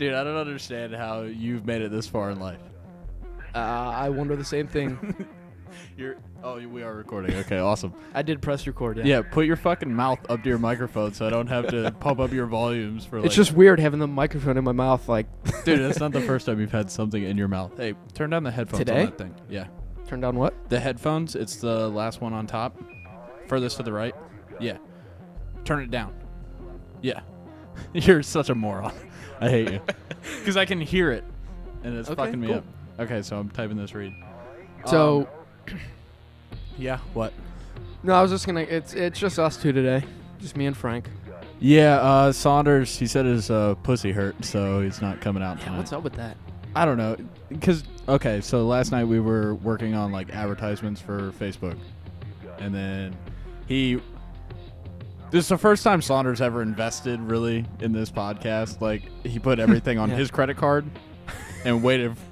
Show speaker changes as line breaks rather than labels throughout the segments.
Dude, I don't understand how you've made it this far in life.
I wonder the same thing.
We are recording. Okay, awesome.
I did press record, yeah.
Yeah, put your fucking mouth up to your microphone so I don't have to pump up your volumes for
It's just weird having the microphone in my mouth, like...
Dude, that's not the first time you've had something in your mouth. Hey, turn down the headphones
Today?
on that thing. Yeah.
Turn down what?
The headphones, it's the last one on top. Furthest to the right. Yeah. Turn it down. Yeah. You're such a moron. I hate you. Because I can hear it, and it's fucking me up. Okay, so I'm typing this read.
So...
yeah, what?
No, I was just gonna... It's just us two today. Just me and Frank.
Yeah, Saunders, he said his pussy hurt, so he's not coming out tonight.
What's up with that?
I don't know. Because, okay, so last night we were working on, like, advertisements for Facebook. And then this is the first time Saunders ever invested, really, in this podcast. Like, he put everything on his credit card and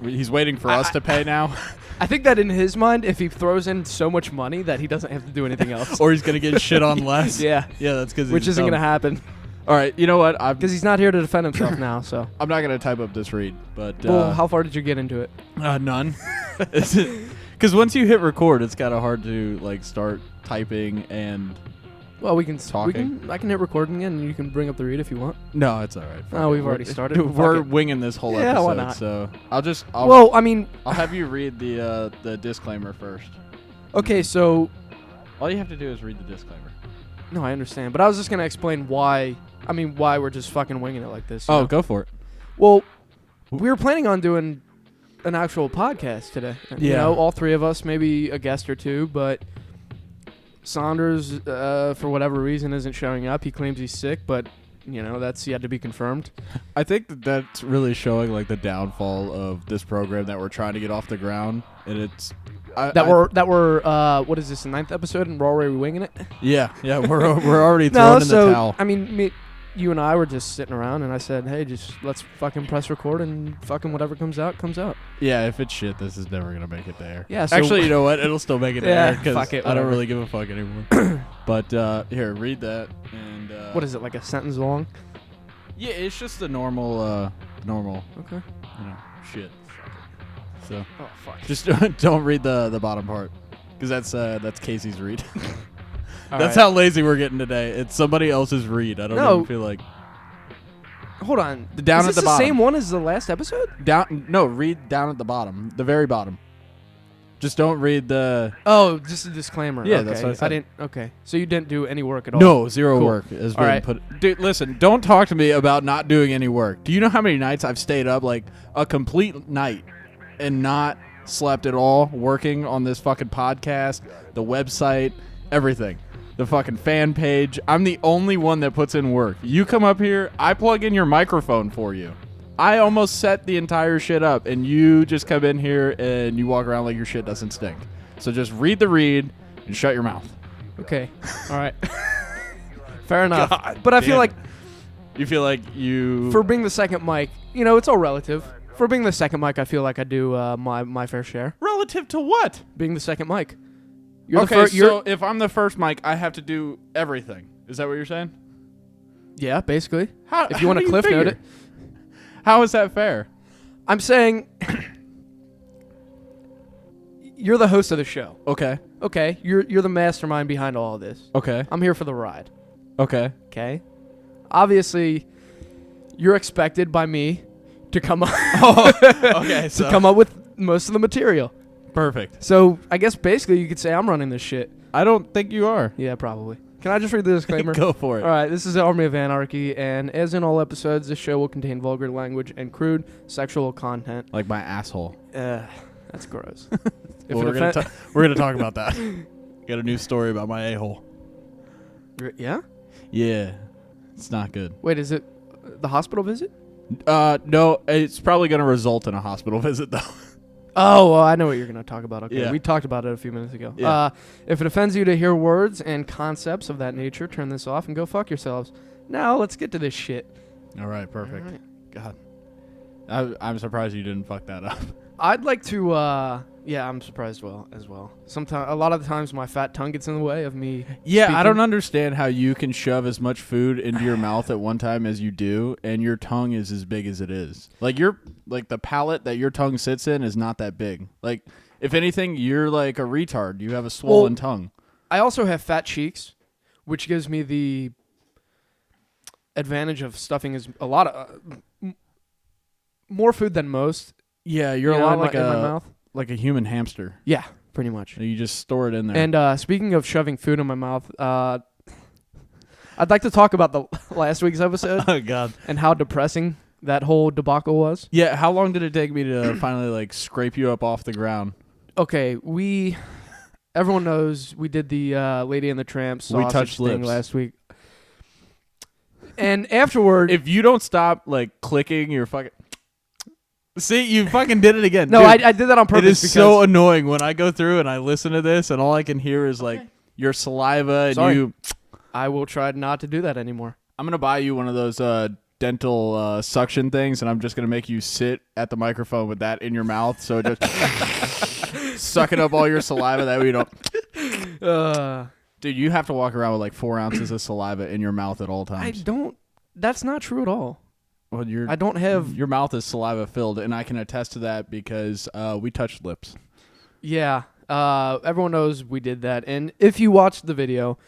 he's waiting for us to pay now.
I think that in his mind, if he throws in so much money that he doesn't have to do anything else.
Or he's going to get shit on less.
Yeah.
Yeah, that's because
Which isn't going to happen.
All right, you know what?
Because he's not here to defend himself now, so.
I'm not going to type up this read, but...
well, how far did you get into it?
None. Because once you hit record, it's kind of hard to, like, start typing and...
Well, we can
talking.
I can hit recording again, and you can bring up the read if you want.
No, it's all right.
Oh, we've already started.
We're winging this whole episode.
Yeah, why not?
So I'll have you read the disclaimer first.
Okay, so
all you have to do is read the disclaimer.
No, I understand, but I was just gonna explain why we're just fucking winging it like this.
Oh, go for it.
Well, we were planning on doing an actual podcast today.
Yeah.
You know, all three of us, maybe a guest or two, but Saunders, for whatever reason, isn't showing up. He claims he's sick, but you know that's yet to be confirmed.
I think that's really showing like the downfall of this program that we're trying to get off the ground, and it's we're what is this, the 9th episode, and we're already winging it? Yeah, we're already throwing in the towel.
I mean, you and I were just sitting around, and I said, hey, just let's fucking press record, and fucking whatever comes out, comes out.
Yeah, if it's shit, this is never going to make it there.
Yeah, so
actually, you know what? It'll still make it there, because I don't really give a fuck anymore. But here, read that. And
what is it, like a sentence long?
Yeah, it's just the normal.
Okay.
You know, shit. So.
Oh fuck.
Just don't read the bottom part, because that's Casey's read. That's
right.
how lazy we're getting today. It's somebody else's read. I don't even feel like.
Hold on.
Down at the bottom.
The same one as the last episode?
Read down at the bottom, the very bottom. Just don't read the.
Oh, just a disclaimer.
Yeah,
okay.
that's what I said.
didn't. Okay, so you didn't do any work at all.
No, zero
Cool.
work has been
right.
put. Dude, listen, don't talk to me about not doing any work. Do you know how many nights I've stayed up, like a complete night, and not slept at all, working on this fucking podcast, the website, everything. The fucking fan page. I'm the only one that puts in work. You come up here, I plug in your microphone for you. I almost set the entire shit up, and you just come in here and you walk around like your shit doesn't stink. So just read the read and shut your mouth.
Okay. All right. Fair enough.
God
but I feel like...
You feel like you...
For being the second mic, you know, it's all relative. For being the second mic, I feel like I do my fair share.
Relative to what?
Being the second mic.
So if I'm the first mic, I have to do everything. Is that what you're saying?
Yeah, basically. If
how
you want
do
to cliff note it.
How is that fair?
I'm saying you're the host of the show.
Okay.
Okay, you're the mastermind behind all of this.
Okay.
I'm here for the ride.
Okay.
Okay. Obviously, you're expected by me to come up
okay,
to come up with most of the material.
Perfect.
So I guess basically you could say I'm running this shit.
I don't think you are.
Yeah, probably. Can I just read the disclaimer?
Go for it.
All right, this is Army of Anarchy, and as in all episodes, this show will contain vulgar language and crude sexual content.
Like my asshole.
That's gross.
Well, we're gonna talk about that. Got a new story about my a-hole.
Yeah?
Yeah. It's not good.
Wait, is it the hospital visit?
No, it's probably gonna result in a hospital visit though.
Oh, well, I know what you're going to talk about. Okay,
yeah.
We talked about it a few minutes ago.
Yeah.
If it offends you to hear words and concepts of that nature, turn this off and go fuck yourselves. Now, let's get to this shit.
All right, perfect.
All right.
God. I'm surprised you didn't fuck that up.
I'd like to Yeah, I'm surprised as well. Sometimes, a lot of the times, my fat tongue gets in the way of me.
Yeah,
speaking.
I don't understand how you can shove as much food into your mouth at one time as you do, and your tongue is as big as it is. Like the palate that your tongue sits in is not that big. Like, if anything, you're like a retard. You have a swollen tongue.
I also have fat cheeks, which gives me the advantage of stuffing is a lot of more food than most.
Yeah, you're a lot like
in my mouth.
Like a human hamster.
Yeah, pretty much.
You just store it in there.
And speaking of shoving food in my mouth, I'd like to talk about the last week's episode.
Oh God!
And how depressing that whole debacle was.
Yeah, how long did it take me to finally like scrape you up off the ground?
Okay, everyone knows we did the Lady and the Tramp sausage thing last week. And afterward,
if you don't stop like clicking your fucking. See, you fucking did it again.
No,
Dude,
I did that on purpose.
It is so annoying when I go through and I listen to this and all I can hear is like your saliva and you.
I will try not to do that anymore.
I'm going to buy you one of those dental suction things and I'm just going to make you sit at the microphone with that in your mouth. So it just sucking up all your saliva that way you don't. Dude, you have to walk around with like 4 ounces of saliva in your mouth at all times.
I don't. That's not true at all.
Well,
I don't have...
Your mouth is saliva filled, and I can attest to that because we touched lips.
Yeah. Everyone knows we did that. And if you watched the video,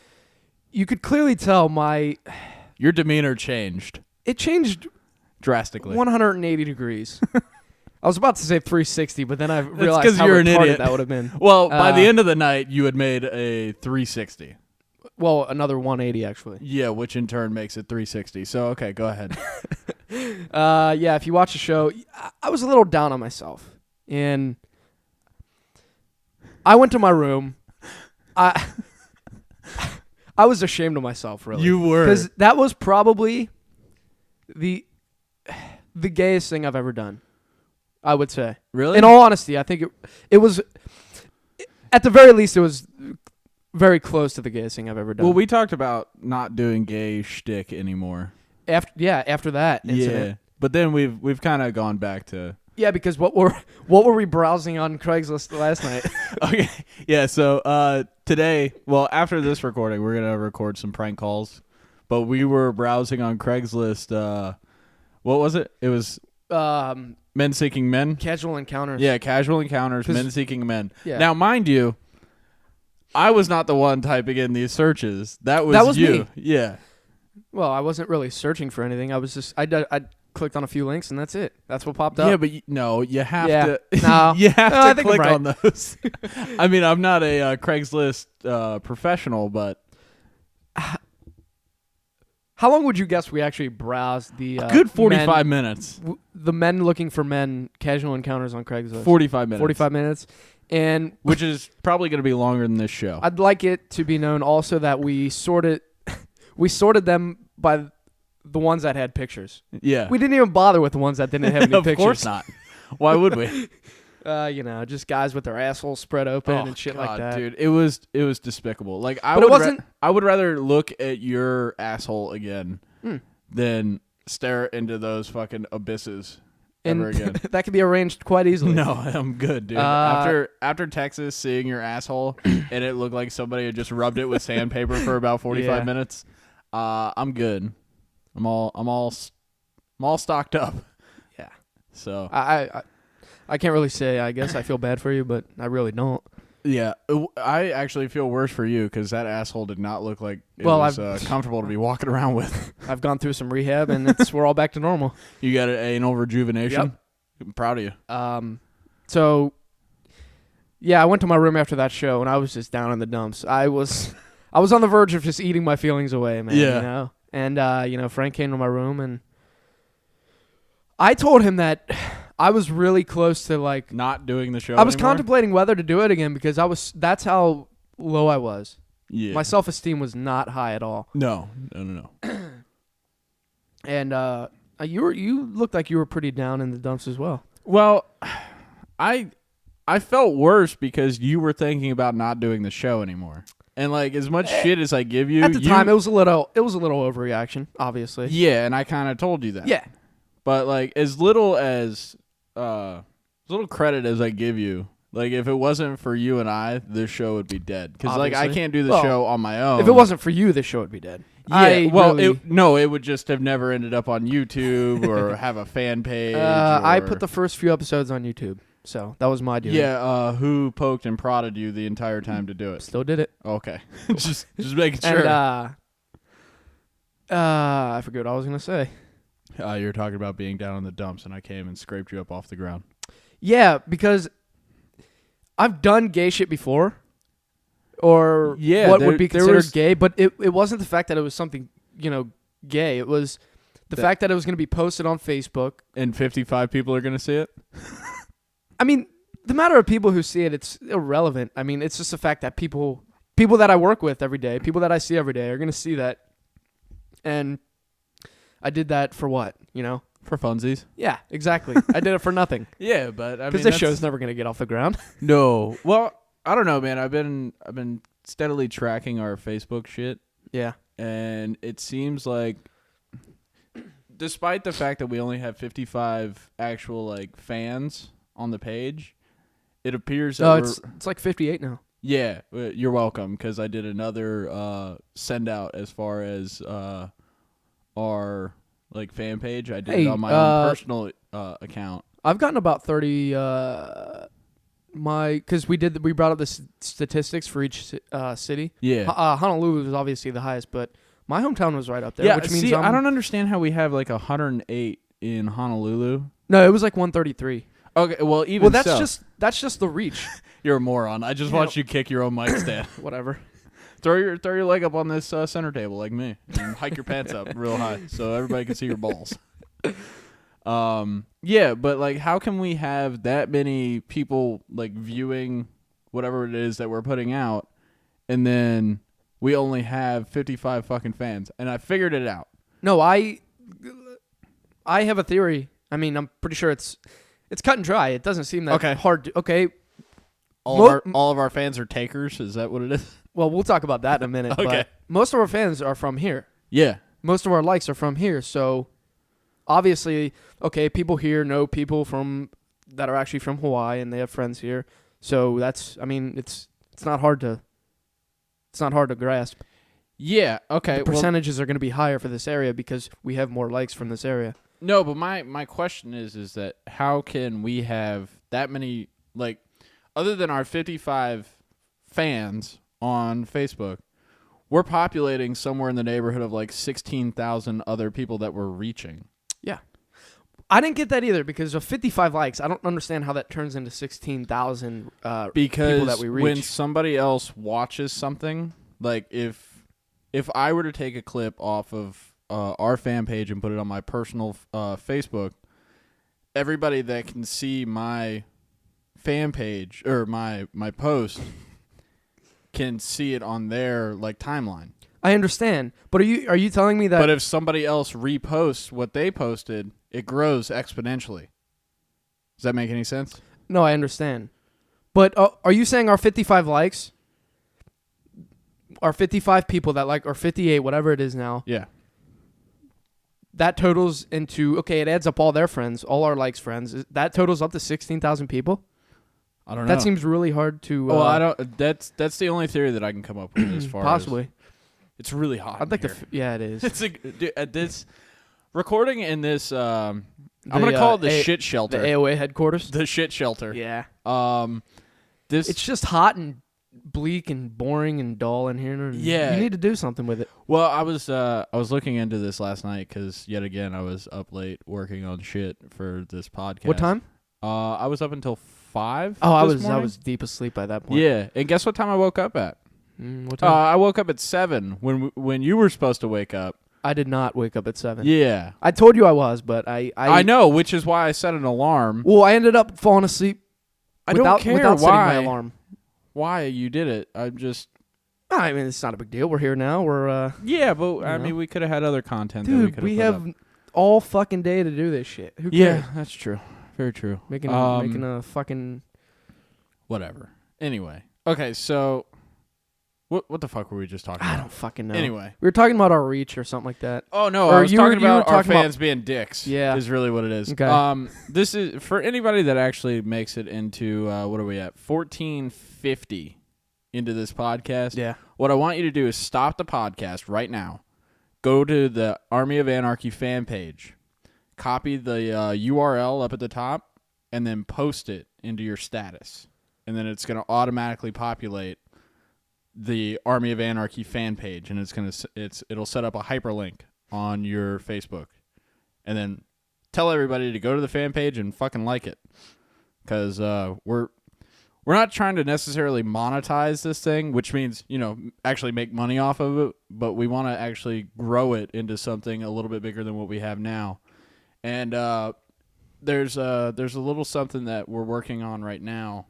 you could clearly tell
your demeanor changed.
It changed...
drastically.
180 degrees. I was about to say 360, but then I realized how
you're an idiot.
that would have been.
Well, by the end of the night, you had made a 360.
Well, another 180, actually.
Yeah, which in turn makes it 360. So, okay, go ahead.
Yeah, if you watch the show, I was a little down on myself. And I went to my room. I was ashamed of myself, really.
You were.
Because that was probably the gayest thing I've ever done, I would say.
Really?
In all honesty, I think it was, at the very least, it was very close to the gayest thing I've ever done.
Well, we talked about not doing gay shtick anymore.
After that incident.
Yeah, but then we've kind of gone back to...
Yeah, because what were we browsing on Craigslist last night?
Okay, yeah, so today, well, after this recording, we're going to record some prank calls, but we were browsing on Craigslist, what was it? It was men seeking men?
Casual encounters.
Yeah, casual encounters, men seeking men.
Yeah.
Now, mind you, I was not the one typing in these searches. That was you.
Me.
Yeah.
Well, I wasn't really searching for anything. I was just I clicked on a few links and that's it. That's what popped up.
Yeah, but you have to.
No,
you have to click
right.
on those. I mean, I'm not a Craigslist professional, but
how long would you guess we actually browsed the
good 45 minutes?
The men looking for men casual encounters on Craigslist.
45 minutes.
45 minutes. And
which is probably going to be longer than this show.
I'd like it to be known also that we sorted them by the ones that had pictures.
Yeah.
We didn't even bother with the ones that didn't have any pictures.
Of course not. Why would we?
Just guys with their assholes spread open and shit like that.
Dude, it was despicable. Like I would rather look at your asshole again than stare into those fucking abysses ever again.
That could be arranged quite easily.
No, I'm good, dude. After Texas, seeing your asshole and it looked like somebody had just rubbed it with sandpaper for about 45 minutes, I'm good. I'm all stocked up.
Yeah.
So
I can't really say. I guess I feel bad for you, but I really don't. Yeah,
I actually feel worse for you because that asshole did not look like it was comfortable to be walking around with.
I've gone through some rehab, and we're all back to normal.
You got an anal rejuvenation?
Yep.
I'm proud of you.
So, yeah, I went to my room after that show, and I was just down in the dumps. I was on the verge of just eating my feelings away, man.
Yeah.
You know? And, Frank came to my room, and I told him that I was really close to, like...
not doing the show
I was
anymore?
contemplating whether to do it again because that's how low I was.
Yeah.
My self-esteem was not high at all.
No.
And you looked like you were pretty down in the dumps as well.
Well, I felt worse because you were thinking about not doing the show anymore. And like as much shit as I give you...
At the time, it was a little overreaction, obviously.
Yeah, and I kind of told you that.
Yeah.
But like as little credit as I give you, Like, if it wasn't for you and I, this show would be dead. Because, like, I
Obviously.
can't do the
Well,
show on my own.
If it wasn't for you, this show would be dead.
Yeah,
Really-
it would just have never ended up on YouTube or have a fan page.
I
or-
put the first few episodes on YouTube, so that was my doing.
Yeah, who poked and prodded you the entire time to do it?
Still did it.
Okay. just making sure.
And I forget what I was gonna say.
You were talking about being down in the dumps, and I came and scraped you up off the ground.
Yeah, because I've done gay shit before, or
Yeah,
what
there-
would be
there
considered
was-
gay, but it wasn't the fact that it was something, gay. It was the fact that it was going to be posted on Facebook.
And 55 people are going to see it?
I mean, the matter of people who see it, it's irrelevant. I mean, it's just the fact that people that I work with every day, people that I see every day are going to see that. And I did that for what,
For funsies.
Yeah, exactly. I did it for nothing.
Yeah, but I mean,
Because this show's never going to get off the ground.
No. Well, I don't know, man. I've been steadily tracking our Facebook shit,
Yeah.
and it seems like, despite the fact that we only have 55 actual like fans on the page, it appears that
No,
we're,
it's like 58 now.
yeah. You're welcome, because I did another send out as far as our like fan page. I did it on my own personal account.
I've gotten about 30. Because we brought up the statistics for each city.
Yeah.
Honolulu was obviously the highest, but my hometown was right up there.
Yeah,
which means
I don't understand how we have like 108 in Honolulu.
No, it was like 133.
Okay, well, even
that's just the reach.
You're a moron. I just watched you kick your own mic stand.
Whatever.
Throw your leg up on this center table like me, and hike your pants up real high so everybody can see your balls. Yeah, but like, how can we have that many people like viewing whatever it is that we're putting out, and then we only have 55 fucking fans? And I figured it out.
No, I have a theory. I mean, I'm pretty sure it's cut and dry. It doesn't seem that hard. Okay.
All of our fans are takers. Is that what it is?
Well, we'll talk about that in a minute.
Okay.
But most of our fans are from here.
Yeah.
Most of our likes are from here. So obviously, okay, people here know people that are actually from Hawaii, and they have friends here. So it's not hard to grasp.
Yeah. Okay.
The percentages are going to be higher for this area because we have more likes from this area.
No, but my question is that how can we have that many, like, other than our 55 fans on Facebook, we're populating somewhere in the neighborhood of like 16,000 other people that we're reaching.
Yeah. I didn't get that either because of 55 likes. I don't understand how that turns into 16,000 people that we reach.
When somebody else watches something, like if I were to take a clip off of our fan page and put it on my personal Facebook, everybody that can see my fan page or my post can see it on their like timeline.
I understand, but are you telling me that?
But if somebody else reposts what they posted, it grows exponentially. Does that make any sense?
No, I understand. But are you saying our 55 likes, our 55 people that like, or 58, whatever it is now?
Yeah.
That totals into, okay, it adds up all their friends, all our likes friends. That totals up to 16,000 people?
I don't know.
That seems really hard to.
Well, I don't. That's the only theory that I can come up with as far
possibly.
As it's really hot.
I'd like
here.
yeah, it is.
It's at this recording in this. I'm gonna call it the shit shelter.
The AOA headquarters.
The shit shelter.
Yeah.
It's
just hot and bleak and boring and dull in here. And
yeah.
You need to do something with it.
Well, I was looking into this last night because yet again I was up late working on shit for this podcast.
What time?
I was up until 5.
Oh, I
this morning.
was deep asleep by that point.
Yeah, and guess what time I woke up at?
What time?
I woke up at 7 when you were supposed to wake up.
I did not wake up at 7.
Yeah,
I told you I was, but I
know, which is why I set an alarm.
Well, I ended up falling asleep.
Don't care
without
why.
setting my alarm.
Why you did it? I'm just.
I mean, it's not a big deal. We're here now. We're
Yeah, but I mean, we could have had other content.
Dude,
that we could
we
put
have
up.
all fucking day to do this shit. Who cares?
Yeah, that's true. Very true.
Making a fucking
whatever. Anyway, okay. So, What the fuck were we just talking about?
I don't fucking know.
Anyway.
We were talking about our reach or something like that.
Oh, no.
Or
I was
you were-
talking
you were
about our
talking about-
fans being dicks.
Yeah.
Is really what it is.
Okay.
This is for anybody that actually makes it into, what are we at? 1450 into this podcast.
Yeah.
What I want you to do is stop the podcast right now. Go to the Army of Anarchy fan page. Copy the URL up at the top, and then post it into your status. And then it's going to automatically populate the Army of Anarchy fan page, and it'll set up a hyperlink on your Facebook. And then tell everybody to go to the fan page and fucking like it. Because we're not trying to necessarily monetize this thing, which means, actually make money off of it, but we want to actually grow it into something a little bit bigger than what we have now. And there's a little something that we're working on right now.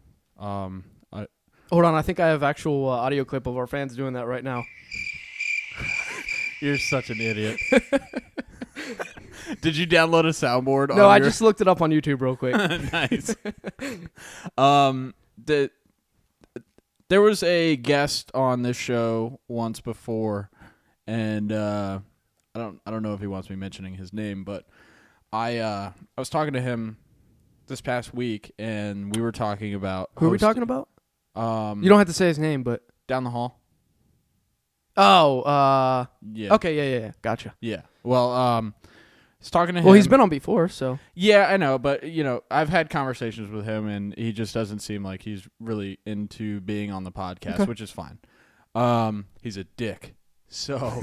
Hold on, I think I have actual audio clip of our fans doing that right now.
You're such an idiot. Did you download a soundboard?
No, I just looked it up on YouTube real quick.
Nice. There was a guest on this show once before, and I don't know if he wants me mentioning his name, but I was talking to him this past week, and we were talking about
Who are we talking about? You don't have to say his name, but
down the hall.
Oh,
Yeah.
okay, yeah, gotcha.
Yeah. Well, I was talking to him.
Well, he's been on before, so
Yeah, I know, but I've had conversations with him, and he just doesn't seem like he's really into being on the podcast,
Okay.
which is fine. He's a dick. So,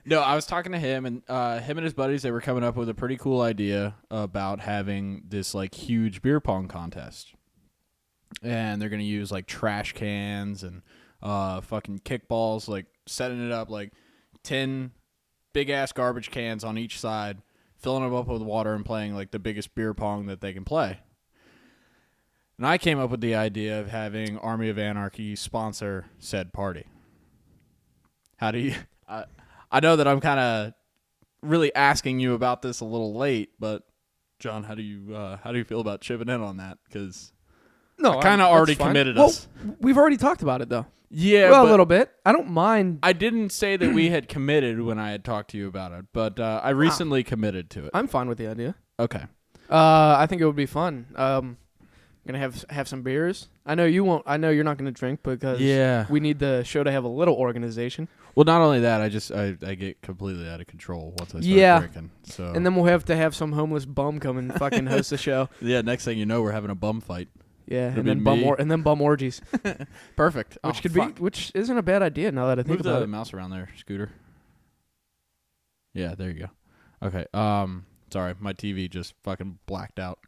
no, I was talking to him, and him and his buddies, they were coming up with a pretty cool idea about having this like huge beer pong contest, and they're gonna use like trash cans and fucking kickballs, like setting it up like 10 big ass garbage cans on each side, filling them up with water and playing like the biggest beer pong that they can play. And I came up with the idea of having Army of Anarchy sponsor said party. How do you... I know that I'm kind of really asking you about this a little late, but John, how do you feel about chipping in on that? Because I kind of already committed us.
Well, we've already talked about it, though.
Yeah,
well,
but
a little bit. I don't mind.
I didn't say that we had committed when I had talked to you about it, but I recently committed to it.
I'm fine with the idea.
Okay.
I think it would be fun. Gonna have some beers. I know you won't. I know you're not gonna drink because we need the show to have a little organization.
Well, not only that, I get completely out of control once I start drinking. So
and then we'll have to have some homeless bum come and fucking host the show.
Yeah, next thing you know, we're having a bum fight.
Yeah,
It'll
and
be
then
me.
bum orgies,
Perfect.
which isn't a bad idea now that I think
Move
about
the
it.
mouse around there, Scooter. Yeah, there you go. Okay. Sorry, my TV just fucking blacked out.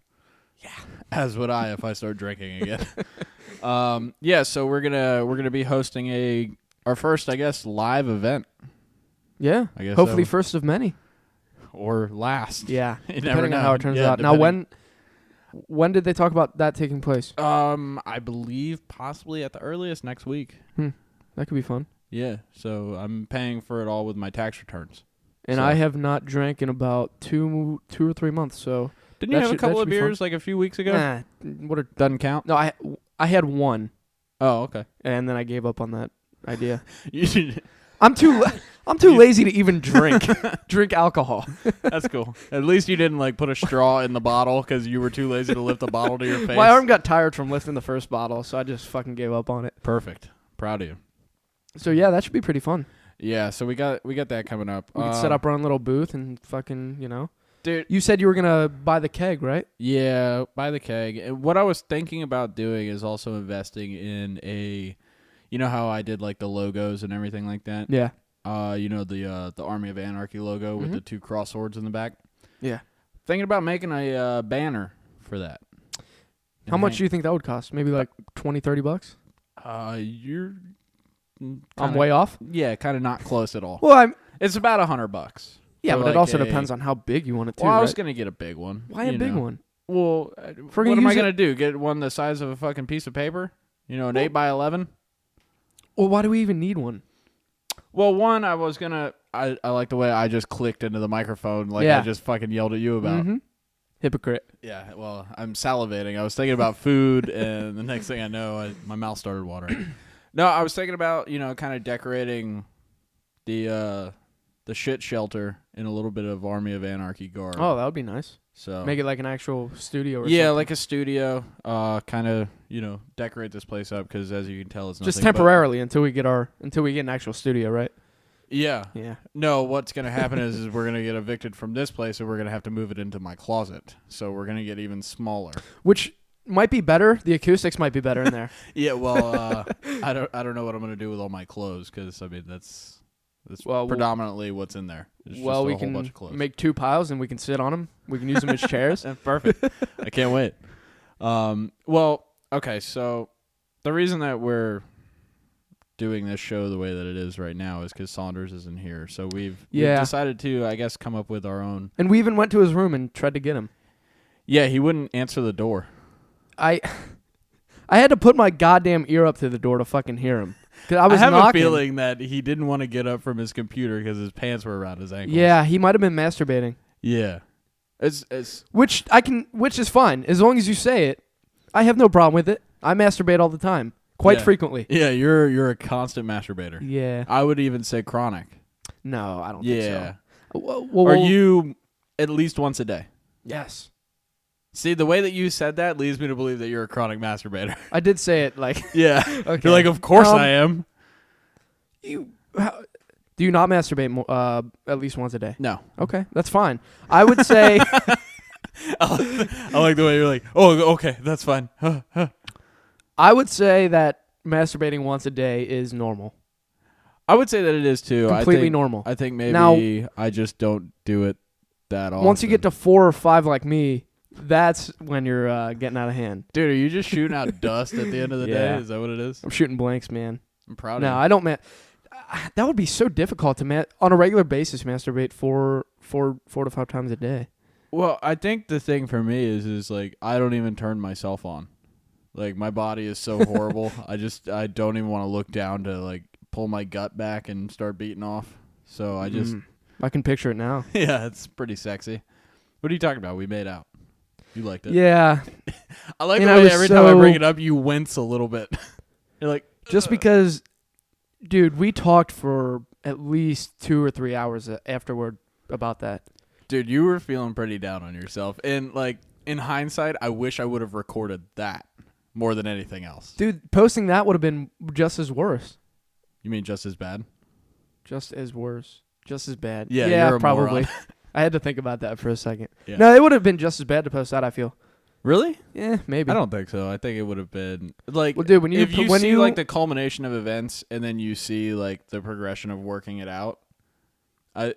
Yeah. As would I if I start drinking again. Yeah. So we're gonna be hosting our first, I guess, live event.
Yeah.
I guess
Hopefully,
so.
first of many.
Or last.
Yeah.
You never
Depending on
know.
how it turns
Yeah,
out. Now, when did they talk about that taking place?
I believe possibly at the earliest next week.
That could be fun.
Yeah. So I'm paying for it all with my tax returns.
And
So-
I have not drank in about two or 3 months. So
Didn't you have a
that
couple
should
of
be fun.
beers like a few weeks ago?
nah, what are
Doesn't count.
no? I had one,
Oh, okay.
and then I gave up on that idea.
You should-
I'm too lazy to even drink alcohol.
That's cool. At least you didn't like put a straw in the bottle because you were too lazy to lift the bottle to your face.
My arm got tired from lifting the first bottle, so I just fucking gave up on it.
Perfect. Proud of you.
So yeah, that should be pretty fun.
Yeah. So we got that coming up.
We could set up our own little booth and fucking,
dude.
You said you were gonna buy the keg, right?
Yeah, buy the keg. And what I was thinking about doing is also investing in a. You know how I did like the logos and everything like that.
Yeah.
The Army of Anarchy logo with
Mhm.
the two cross swords in the back.
Yeah.
Thinking about making a banner for that.
How much do you think that would cost? Maybe like $20-$30?
You're.
I'm way off.
Yeah, kind of not close at all.
Well,
It's about $100.
yeah,
for
but
like
it also
a-
depends on how big you want it to.
Well, I
right?
was gonna get a big one.
Why a
you
big
know.
one?
Well,
If we're
what
gonna
am I
use
gonna do? Get one the size of a fucking piece of paper? An 8x11.
Well, why do we even need one?
Well, one, I was gonna. I like the way I just clicked into the microphone, like
Yeah.
I just fucking yelled at you about.
Mhm. Hypocrite.
Yeah. Well, I'm salivating. I was thinking about food, and the next thing I know, my mouth started watering. No, I was thinking about, kind of decorating the shit shelter in a little bit of Army of Anarchy garb.
Oh, that would be nice.
So
Make it like an actual studio or
yeah,
something.
like a studio. Kind of, decorate this place up because as you can tell, it's nothing
Just temporarily until we get an actual studio, right?
Yeah.
Yeah.
No, what's going to happen is we're going to get evicted from this place and we're going to have to move it into my closet. So we're going to get even smaller.
Which might be better. The acoustics might be better in there.
Yeah, well, I don't know what I'm going to do with all my clothes because, I mean, that's predominantly what's in there. It's just a
we
whole
can
bunch of clothes.
make 2 piles and we can sit on them. We can use them as chairs.
Perfect. I can't wait. Well, okay, so the reason that we're doing this show the way that it is right now is because Saunders isn't here. So we've decided to, I guess, come up with our own.
And we even went to his room and tried to get him.
Yeah, he wouldn't answer the door.
I had to put my goddamn ear up to the door to fucking hear him. I
have
knocking.
a feeling that he didn't want to get up from his computer because his pants were around his ankles.
Yeah, he might have been masturbating.
Yeah. It's
which is fine as long as you say it. I have no problem with it. I masturbate all the time, quite frequently.
Yeah, you're a constant masturbator.
Yeah.
I would even say chronic.
No, I don't think so.
Yeah.
Well,
Are you at least once a day?
Yes.
See, the way that you said that leads me to believe that you're a chronic masturbator.
I did say it like.
Yeah.
Okay.
You're like, of course I am.
Do you not masturbate at least once a day?
No.
Okay, that's fine. I would say.
I like the way you're like, oh, okay, that's fine.
I would say that masturbating once a day is normal.
I would say that it is too.
Completely normal.
I think maybe
now,
I just don't do it that often.
Once you get to 4 or 5 like me, that's when you're getting out of hand.
Dude, are you just shooting out dust at the end of the day? Is that what it is?
I'm shooting blanks, man.
I'm proud of you.
No, I don't. That would be so difficult to on a regular basis masturbate 4 to 5 times a day.
Well, I think the thing for me is like I don't even turn myself on. Like my body is so horrible. I don't even want to look down to like pull my gut back and start beating off. So I just
I can picture it now.
Yeah, it's pretty sexy. What are you talking about? We made out. You liked it.
Yeah.
I like the way every time I bring it up, you wince a little bit. You're like,
just because, dude, we talked for at least 2 or 3 hours afterward about that.
Dude, you were feeling pretty down on yourself. And, like, in hindsight, I wish I would have recorded that more than anything else.
Dude, posting that would have been just as worse.
You mean just as bad?
Just as worse. Just as bad.
Yeah, you're a
probably.
moron.
I had to think about that for a second.
Yeah.
No, it would have been just as bad to post that, I feel.
Really?
Yeah, maybe.
I don't think so. I think it would have been like,
well, dude, when you
see like the culmination of events and then you see like the progression of working it out. I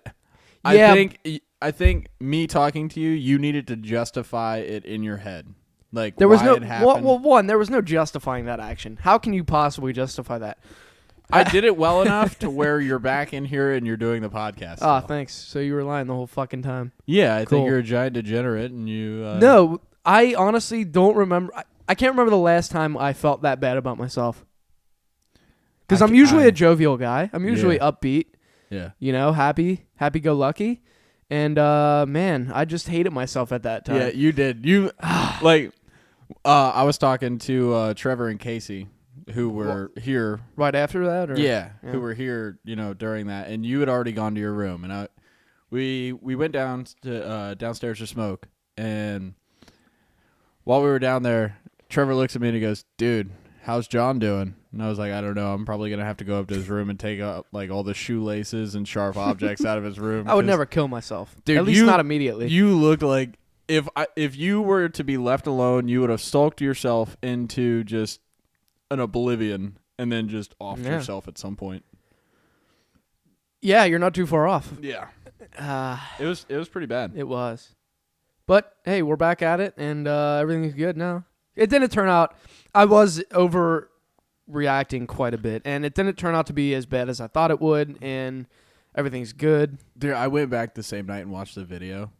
think me talking to you, you needed to justify it in your head. Like
there was
why
no
it happened.
well, there was no justifying that action. How can you possibly justify that?
I did it well enough to where you're back in here and you're doing the podcast.
Ah, thanks. So you were lying the whole fucking time.
Yeah, I think you're a giant degenerate and you...
No, I honestly don't remember. I can't remember the last time I felt that bad about myself. Because I'm usually a jovial guy. I'm usually upbeat.
Yeah.
You know, happy-go-lucky. And, man, I just hated myself at that time.
Yeah, you did. You, like, I was talking to Trevor and Casey, who were here.
Right after that? Or?
Yeah, who were here, during that. And you had already gone to your room. And we went downstairs to smoke. And while we were down there, Trevor looks at me and he goes, dude, how's John doing? And I was like, I don't know. I'm probably going to have to go up to his room and take out like all the shoelaces and sharp objects out of his room.
I would never kill myself.
Dude,
at least not immediately.
You looked like if you were to be left alone, you would have sulked yourself into just an oblivion and then just offed yourself at some point.
Yeah, you're not too far off.
Yeah. It was pretty bad.
It was. But, hey, we're back at it, and everything's good now. It didn't turn out... I was overreacting quite a bit, and it didn't turn out to be as bad as I thought it would, and everything's good.
Dude, I went back the same night and watched the video.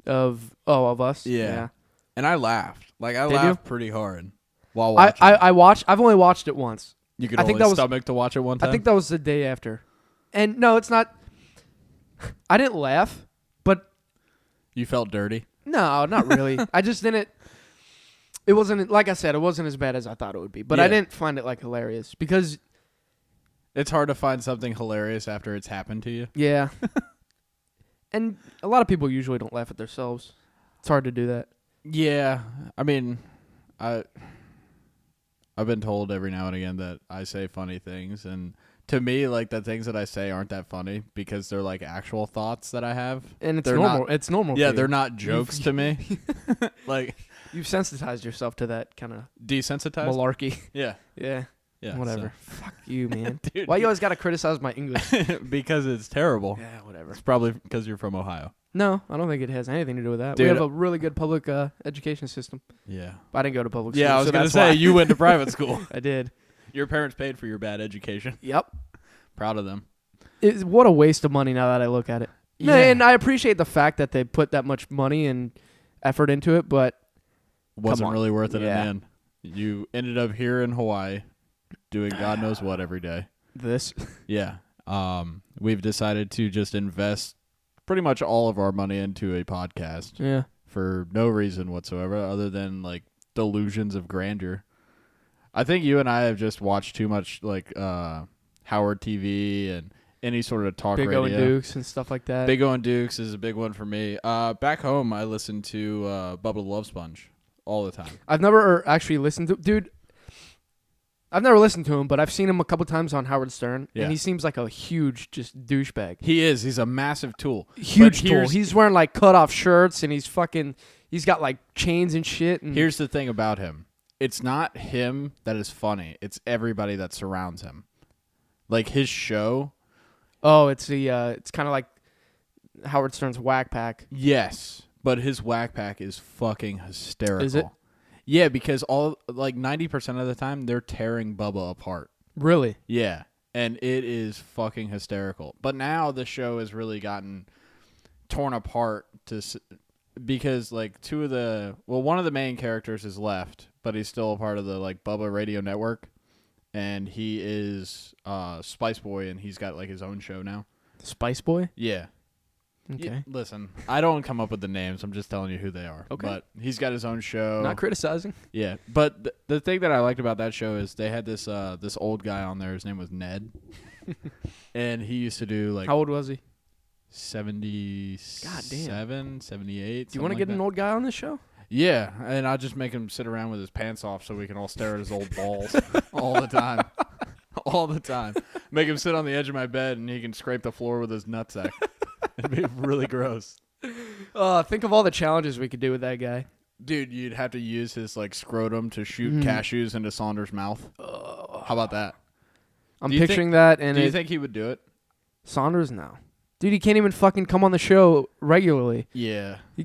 Of us?
Yeah. And I laughed. Like, I laughed pretty hard while watching.
I've only watched it once.
You could only stomach to watch it one time?
I think that was the day after. And, no, it's not... I didn't laugh, but...
You felt dirty?
No, not really. I just didn't... It wasn't, like I said, it wasn't as bad as I thought it would be. But I didn't find it, like, hilarious. Because...
It's hard to find something hilarious after it's happened to you.
Yeah. And a lot of people usually don't laugh at themselves. It's hard to do that.
Yeah. I mean, I've been told every now and again that I say funny things. And to me, like, the things that I say aren't that funny because they're, like, actual thoughts that I have.
And it's normal. It's normal.
Yeah,
for you.
they're not jokes to me. Like...
You've sensitized yourself to that kind of
desensitized
malarkey.
Yeah.
Yeah.
Yeah.
Whatever.
So.
Fuck you, man.
Dude,
Why you always got to criticize my English?
Because it's terrible.
Yeah, whatever.
It's probably because you're from Ohio.
No, I don't think it has anything to do with that.
Dude,
we have a really good public education system.
Yeah.
I didn't go to public school.
Yeah, I was
so
going to
that's
say,
why.
you went to private school.
I did.
Your parents paid for your bad education.
Yep.
Proud of them.
What a waste of money now that I look at it.
Yeah.
And I appreciate the fact that they put that much money and effort into it, but...
Wasn't really worth it in the
Yeah.
end. You ended up here in Hawaii doing God knows what every day.
This?
Yeah. We've decided to just invest pretty much all of our money into a podcast
Yeah.
for no reason whatsoever other than, like, delusions of grandeur. I think you and I have just watched too much, like, Howard TV and any sort of talk
Big
radio.
O and Dukes and stuff like that.
Big O and Dukes is a big one for me. Back home, I listen to Bubba the Love Sponge all the time.
I've never actually listened to... Dude, I've never listened to him, but I've seen him a couple times on Howard Stern,
Yeah.
and he seems like a huge just douchebag.
He is. He's a massive tool.
Huge
But
tool. He's wearing like cut-off shirts, and he's got like chains and shit. And
Here's the thing about him. It's not him that is funny. It's everybody that surrounds him. Like his show.
Oh, it's kind of like Howard Stern's Whack Pack.
Yes, but his Whack Pack is fucking hysterical.
Is it?
Yeah, because 90% of the time they're tearing Bubba apart.
Really?
Yeah, and it is fucking hysterical. But now the show has really gotten torn apart because like one of the main characters is left, but he's still a part of the like Bubba Radio Network, and he is Spice Boy, and he's got like his own show now.
Spice Boy?
Yeah.
Okay.
Yeah, listen, I don't come up with the names. I'm just telling you who they are.
Okay.
But he's got his own show.
Not criticizing.
Yeah, but the thing that I liked about that show is they had this old guy on there. His name was Ned, and he used to do like
How old was he?
77, 78.
Do you want to get an old guy on this show?
Yeah, and I'll just make him sit around with his pants off so we can all stare at his old balls all the time. All the time. Make him sit on the edge of my bed and he can scrape the floor with his nutsack. It'd be really gross.
Think of all the challenges we could do with that guy.
Dude, you'd have to use his like scrotum to shoot cashews into Saunders' mouth. How about that?
I'm picturing that. And
do you think he would do it?
Saunders? No. Dude, he can't even fucking come on the show regularly.
Yeah.
He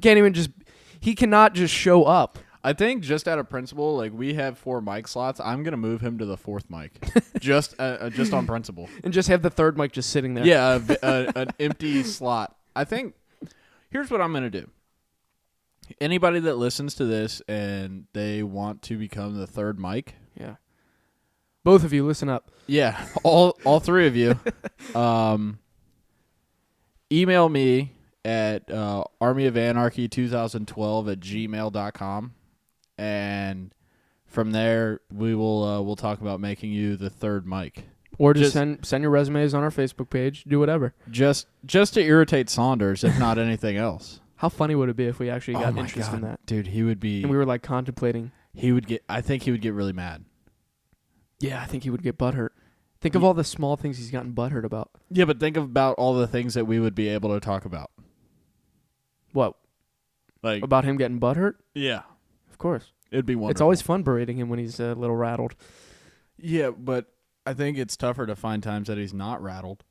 cannot just show up.
I think just out of principle, like we have 4 mic slots. I'm gonna move him to the 4th mic, just on principle.
And just have the third mic just sitting there.
Yeah, an empty slot. I think. Here's what I'm gonna do. Anybody that listens to this and they want to become the 3rd mic.
Yeah. Both of you, listen up.
Yeah, all 3 of you. Email me at armyofanarchy2012@gmail.com. And from there, we'll talk about making you the 3rd mic.
Or just send your resumes on our Facebook page. Do whatever.
Just to irritate Saunders, if not anything else.
How funny would it be if we actually got interest in that?
Dude, he would be...
And we were like contemplating.
I think he would get really mad.
Yeah, I think he would get butthurt. Think of all the small things he's gotten butthurt about.
Yeah, but think about all the things that we would be able to talk about.
What?
Like
about him getting butthurt?
Yeah.
Of course.
It'd be wonderful.
It's always fun berating him when he's a little rattled.
Yeah, but I think it's tougher to find times that he's not rattled.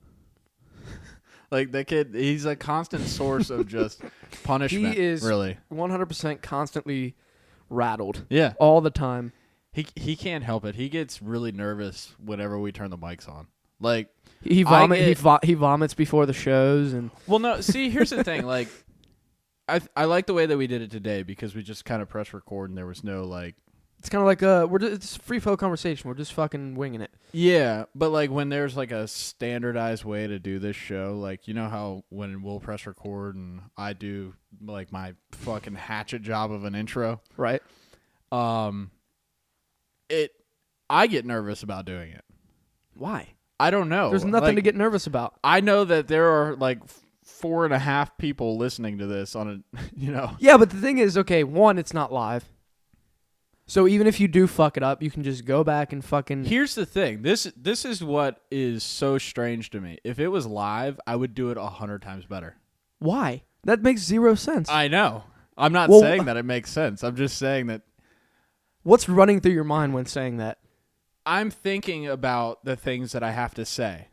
Like, that kid, he's a constant source of just punishment.
He is
really
100% constantly rattled.
Yeah.
All the time.
He can't help it. He gets really nervous whenever we turn the mics on. Like,
he vomits before the shows. And
well, no, see, here's the thing. Like, I like the way that we did it today because we just kind of press record and there was no, like...
It's kind of like it's a free flow conversation. We're just fucking winging it.
Yeah, but like when there's like a standardized way to do this show, like you know how when we'll press record and I do like my fucking hatchet job of an intro,
right?
I get nervous about doing it.
Why?
I don't know.
There's nothing to get nervous about.
I know that there are like 4.5 people listening to this on a,
Yeah, but the thing is, okay, one, it's not live. So even if you do fuck it up, you can just go back and fucking...
Here's the thing. This is what is so strange to me. If it was live, I would do it 100 times better.
Why? That makes zero sense.
I know. I'm not saying that it makes sense. I'm just saying that...
What's running through your mind when saying that?
I'm thinking about the things that I have to say.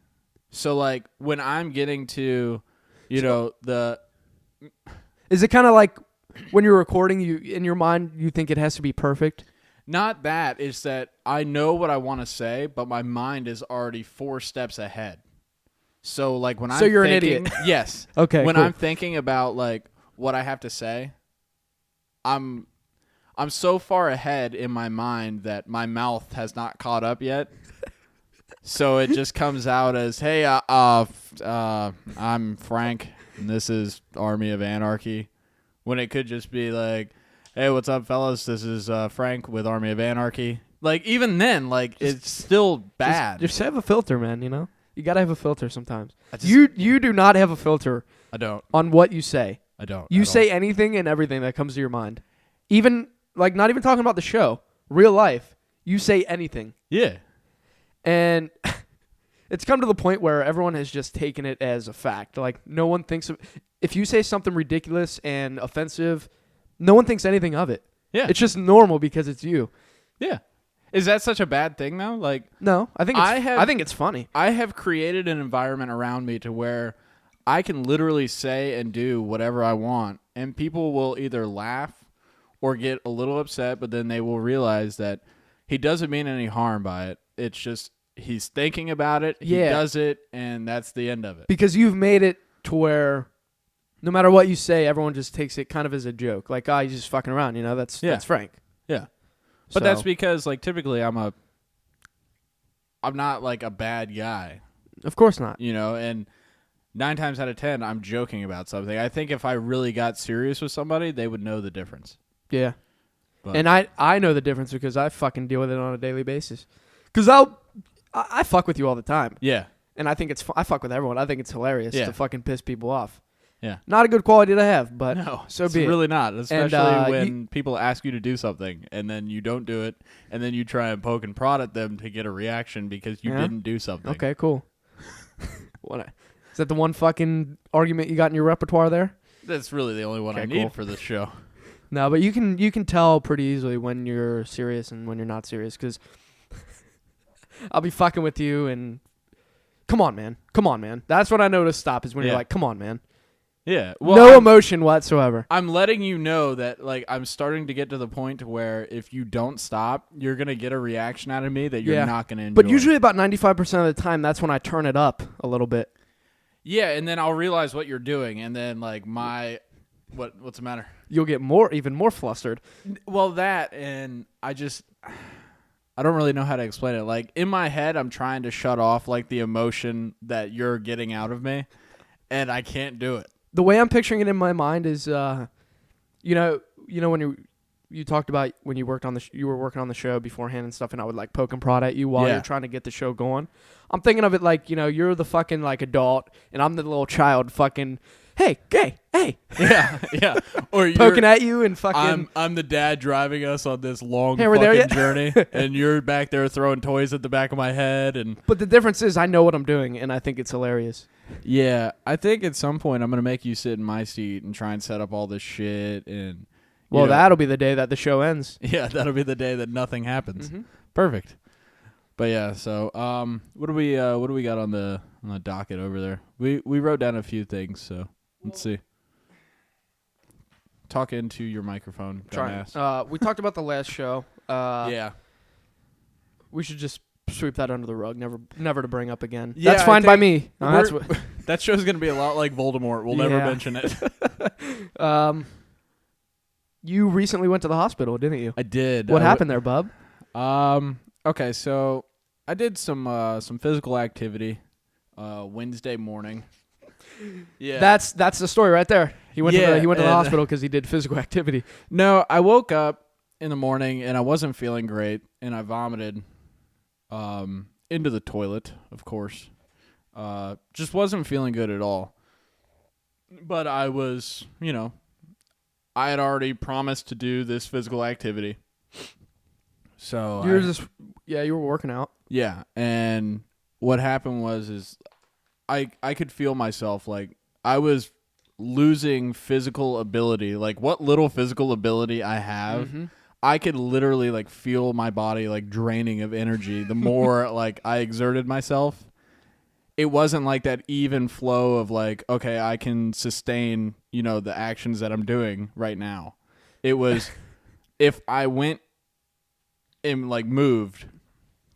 So, like, when I'm getting to, the...
Is it kind of like when you're recording, you in your mind, you think it has to be perfect?
Not that. It's that I know what I want to say, but my mind is already 4 steps ahead. So, like, when I'm
you're
thinking...
an idiot.
Yes.
Okay,
When
cool.
I'm thinking about, like, what I have to say, I'm so far ahead in my mind that my mouth has not caught up yet. So it just comes out as, hey, I'm Frank, and this is Army of Anarchy. When it could just be like, hey, what's up, fellas? This is Frank with Army of Anarchy. Like, even then, like, it's still bad.
Just have a filter, man, You got to have a filter sometimes. You do not have a filter
I don't.
on what you say.
I don't.
You say anything and everything that comes to your mind. Even, like, not even talking about the show. Real life. You say anything.
Yeah.
And it's come to the point where everyone has just taken it as a fact. Like, no one thinks of... If you say something ridiculous and offensive, no one thinks anything of it.
Yeah.
It's just normal because it's you.
Yeah. Is that such a bad thing, though? Like,
no, I think it's funny.
I have created an environment around me to where I can literally say and do whatever I want, and people will either laugh or get a little upset, but then they will realize that he doesn't mean any harm by it. It's just he's thinking about it, he does it, and that's the end of it.
Because you've made it to where no matter what you say, everyone just takes it kind of as a joke. Like, he's just fucking around, That's Frank.
Yeah. But that's because, like, typically I'm not, like, a bad guy.
Of course not.
And 9 times out of 10, I'm joking about something. I think if I really got serious with somebody, they would know the difference.
Yeah.
But.
And I know the difference because I fucking deal with it on a daily basis. Because I fuck with you all the time.
Yeah.
And I think I fuck with everyone. I think it's hilarious to fucking piss people off.
Yeah.
Not a good quality to have, but
no,
so
it's
be it.
really not. Especially when people ask you to do something and then you don't do it and then you try and poke and prod at them to get a reaction because you didn't do something.
Okay, cool. Is that the one fucking argument you got in your repertoire there?
That's really the only one I need for this show.
No, but you can tell pretty easily when you're serious and when you're not serious because I'll be fucking with you and come on, man. That's what I know to stop is when you're like, come on, man.
Yeah. Well,
no emotion whatsoever.
I'm letting you know that, like, I'm starting to get to the point where if you don't stop, you're going to get a reaction out of me that you're not going to enjoy.
But usually about 95% of the time, that's when I turn it up a little bit.
Yeah, and then I'll realize what you're doing, and then, like, what's the matter?
You'll get even more flustered.
Well, that, and I don't really know how to explain it. Like, in my head, I'm trying to shut off, like, the emotion that you're getting out of me, and I can't do it.
The way I'm picturing it in my mind is, when you talked about when you worked on you were working on the show beforehand and stuff, and I would like poke and prod at you while you're trying to get the show going. I'm thinking of it like, you're the fucking like adult, and I'm the little child fucking, hey, gay, hey.
Yeah. Or
poking at you and fucking.
I'm the dad driving us on this long
fucking
journey, and you're back there throwing toys at the back of my head.
But the difference is I know what I'm doing, and I think it's hilarious.
Yeah, I think at some point I'm going to make you sit in my seat and try and set up all this shit. And
that'll be the day that the show ends.
Yeah, that'll be the day that nothing happens.
Mm-hmm.
Perfect. But yeah, so what do we got on the docket over there? We wrote down a few things, so let's see. Talk into your microphone.
We talked about the last show.
Yeah.
We should just sweep that under the rug. Never to bring up again.
Yeah,
that's fine by me.
That show's gonna be a lot like Voldemort. We'll never mention it.
You recently went to the hospital, didn't you?
I did.
What happened there, bub?
Okay, so I did some physical activity Wednesday morning. Yeah.
That's the story right there. He went to the hospital because he did physical activity.
No, I woke up in the morning, and I wasn't feeling great, and I vomited into the toilet, of course. Just wasn't feeling good at all. But I was, I had already promised to do this physical activity. So
you were working out.
Yeah, and what happened was I could feel myself, like, I was losing physical ability. Like, what little physical ability I have, I could literally, like, feel my body, like, draining of energy the more, like, I exerted myself. It wasn't like that even flow of, like, okay, I can sustain, the actions that I'm doing right now. It was, if I went and, like, moved,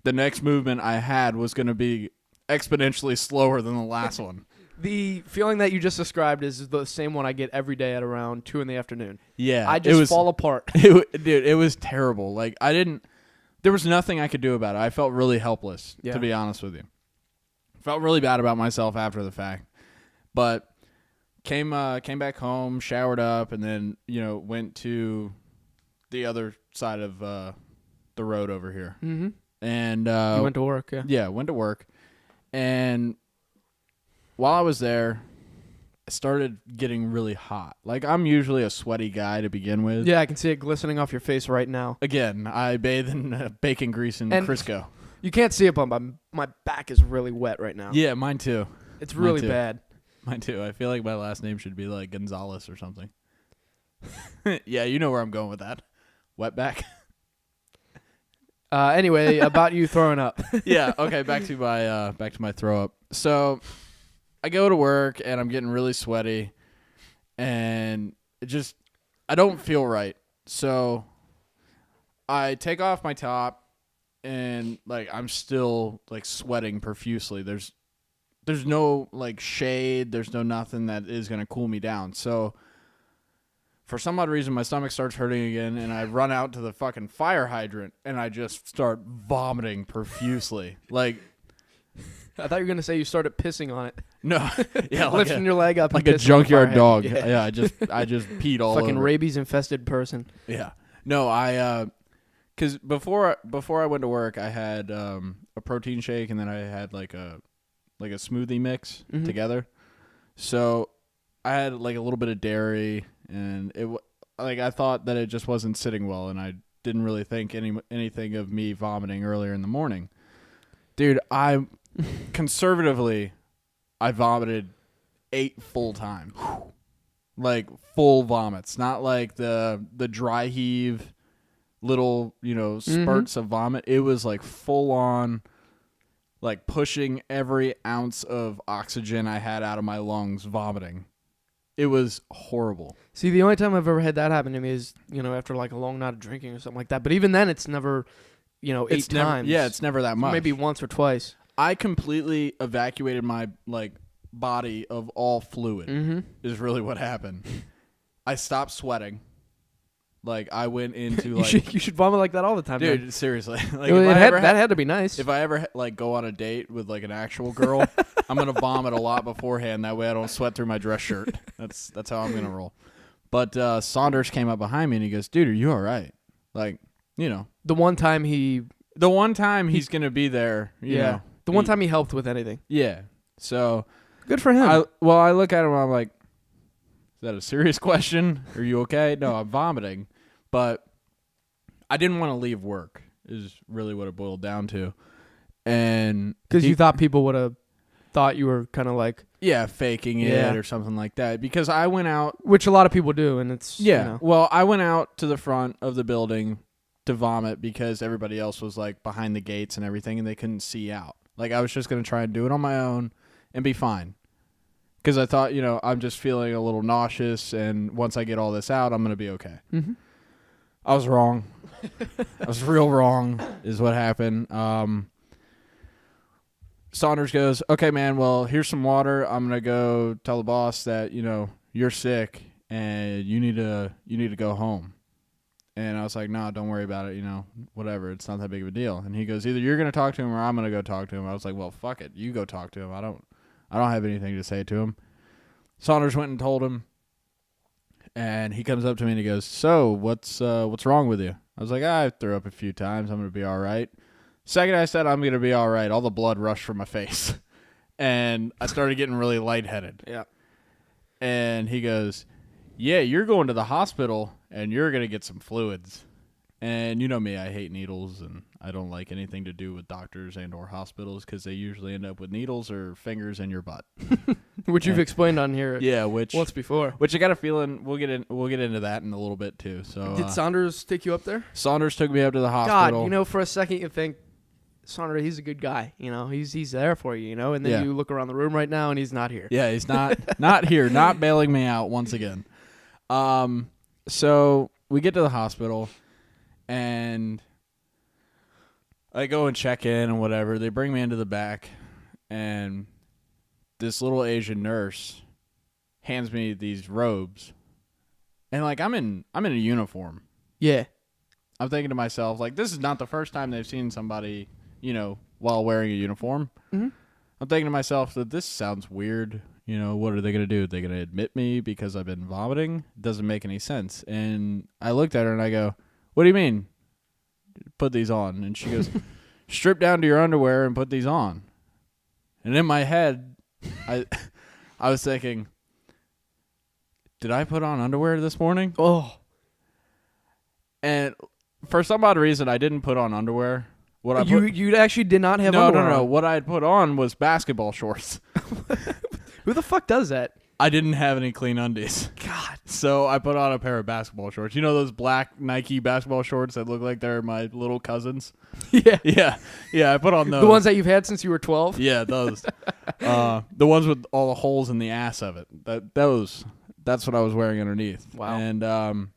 the next movement I had was going to be exponentially slower than the last one.
The feeling that you just described is the same one I get every day at around 2 p.m.
Yeah.
I just fall apart.
Dude, it was terrible. Like, there was nothing I could do about it. I felt really helpless, to be honest with you. Felt really bad about myself after the fact. But came back home, showered up, and then, went to the other side of the road over here.
Mm-hmm.
And
you went to work, yeah.
Yeah, went to work. And while I was there, I started getting really hot. Like, I'm usually a sweaty guy to begin with.
Yeah, I can see it glistening off your face right now.
Again, I bathe in bacon grease and Crisco.
You can't see it, but my back is really wet right now.
Yeah, mine too.
It's really bad.
Mine too. I feel like my last name should be like Gonzalez or something. Yeah, you know where I'm going with that. Wetback.
Anyway, about you throwing up.
Yeah. Okay. Back to my throw up. So I go to work and I'm getting really sweaty, and I don't feel right. So I take off my top, and, like, I'm still, like, sweating profusely. There's no, like, shade. There's no nothing that is going to cool me down. So for some odd reason, my stomach starts hurting again, and I run out to the fucking fire hydrant, and I just start vomiting profusely. Like,
I thought you were going to say you started pissing on it.
no. Yeah,
lifting your leg up
like
and
a junkyard dog.
Yeah.
Yeah, I just peed all over.
Fucking rabies-infested person.
Yeah. No, because before I went to work, I had a protein shake, and then I had like a smoothie mix together. So I had, like, a little bit of dairy, and I thought that it just wasn't sitting well, and I didn't really think anything of me vomiting earlier in the morning. Dude, conservatively, I vomited 8 full times. Like, full vomits, not like the dry heave little, spurts of vomit. It was, like, full on, like, pushing every ounce of oxygen I had out of my lungs, vomiting. It was horrible.
See, the only time I've ever had that happen to me is, after, like, a long night of drinking or something like that. But even then, it's never, 8 times.
Yeah, it's never that much.
Maybe once or twice.
I completely evacuated my, like, body of all fluid, is really what happened. I stopped sweating. Like, I went into, like...
you should vomit like that all the time,
dude,
man.
Seriously. Like,
that had to be nice.
If I ever, like, go on a date with, like, an actual girl, I'm going to vomit a lot beforehand. That way I don't sweat through my dress shirt. That's how I'm going to roll. But Saunders came up behind me, and he goes, dude, are you all right? Like,
The one time he's
going to be there, you know.
The one time he helped with anything.
Yeah. So...
Good for him.
I look at him and I'm like, is that a serious question? Are you okay? No, I'm vomiting. But I didn't want to leave work is really what it boiled down to. And
because you thought people would have thought you were kind of like...
Yeah, faking it or something like that. Because I went out...
Which a lot of people do, and it's...
Yeah. Well, I went out to the front of the building to vomit because everybody else was, like, behind the gates and everything, and they couldn't see out. Like, I was just going to try and do it on my own and be fine. Because I thought, I'm just feeling a little nauseous, and once I get all this out, I'm going to be okay. Mm-hmm. I was wrong. I was real wrong is what happened. Saunders goes, okay, man, well, here's some water. I'm going to go tell the boss that, you're sick, and you need to go home. And I was like, no, don't worry about it, whatever. It's not that big of a deal. And he goes, either you're going to talk to him or I'm going to go talk to him. I was like, well, fuck it. You go talk to him. I don't have anything to say to him. Saunders went and told him, and he comes up to me and he goes, so what's wrong with you? I was like, I threw up a few times. I'm going to be all right. Second I said I'm going to be all right, all the blood rushed from my face. And I started getting really lightheaded.
Yeah.
And he goes, yeah, you're going to the hospital, and you're going to get some fluids. And you know me, I hate needles, and I don't like anything to do with doctors and or hospitals because they usually end up with needles or fingers in your butt.
Which you've explained on here once before.
Which I got a feeling we'll get into that in a little bit too. So
did Saunders take you up there?
Saunders took me up to the hospital.
God, for a second you think Saunders, he's a good guy. He's there for you, and then you look around the room right now and he's not here.
Yeah, he's not here, not bailing me out once again. So we get to the hospital and I go and check in and whatever. They bring me into the back and this little Asian nurse hands me these robes. And like I'm in a uniform.
Yeah.
I'm thinking to myself, like, this is not the first time they've seen somebody, while wearing a uniform.
Mm-hmm.
I'm thinking to myself that this sounds weird. What are they going to do? Are they going to admit me because I've been vomiting? It doesn't make any sense. And I looked at her and I go, what do you mean? Put these on. And she goes, strip down to your underwear and put these on. And in my head, I was thinking, did I put on underwear this morning?
Oh.
And for some odd reason, I didn't put on underwear.
You actually did not have underwear
No.
on.
What I had put on was basketball shorts.
Who the fuck does that?
I didn't have any clean undies.
God.
So I put on a pair of basketball shorts. You know those black Nike basketball shorts that look like they're my little cousins?
Yeah.
Yeah, I put on those.
The ones that you've had since you were 12?
Yeah, those. The ones with all the holes in the ass of it. That's what I was wearing underneath.
Wow.
And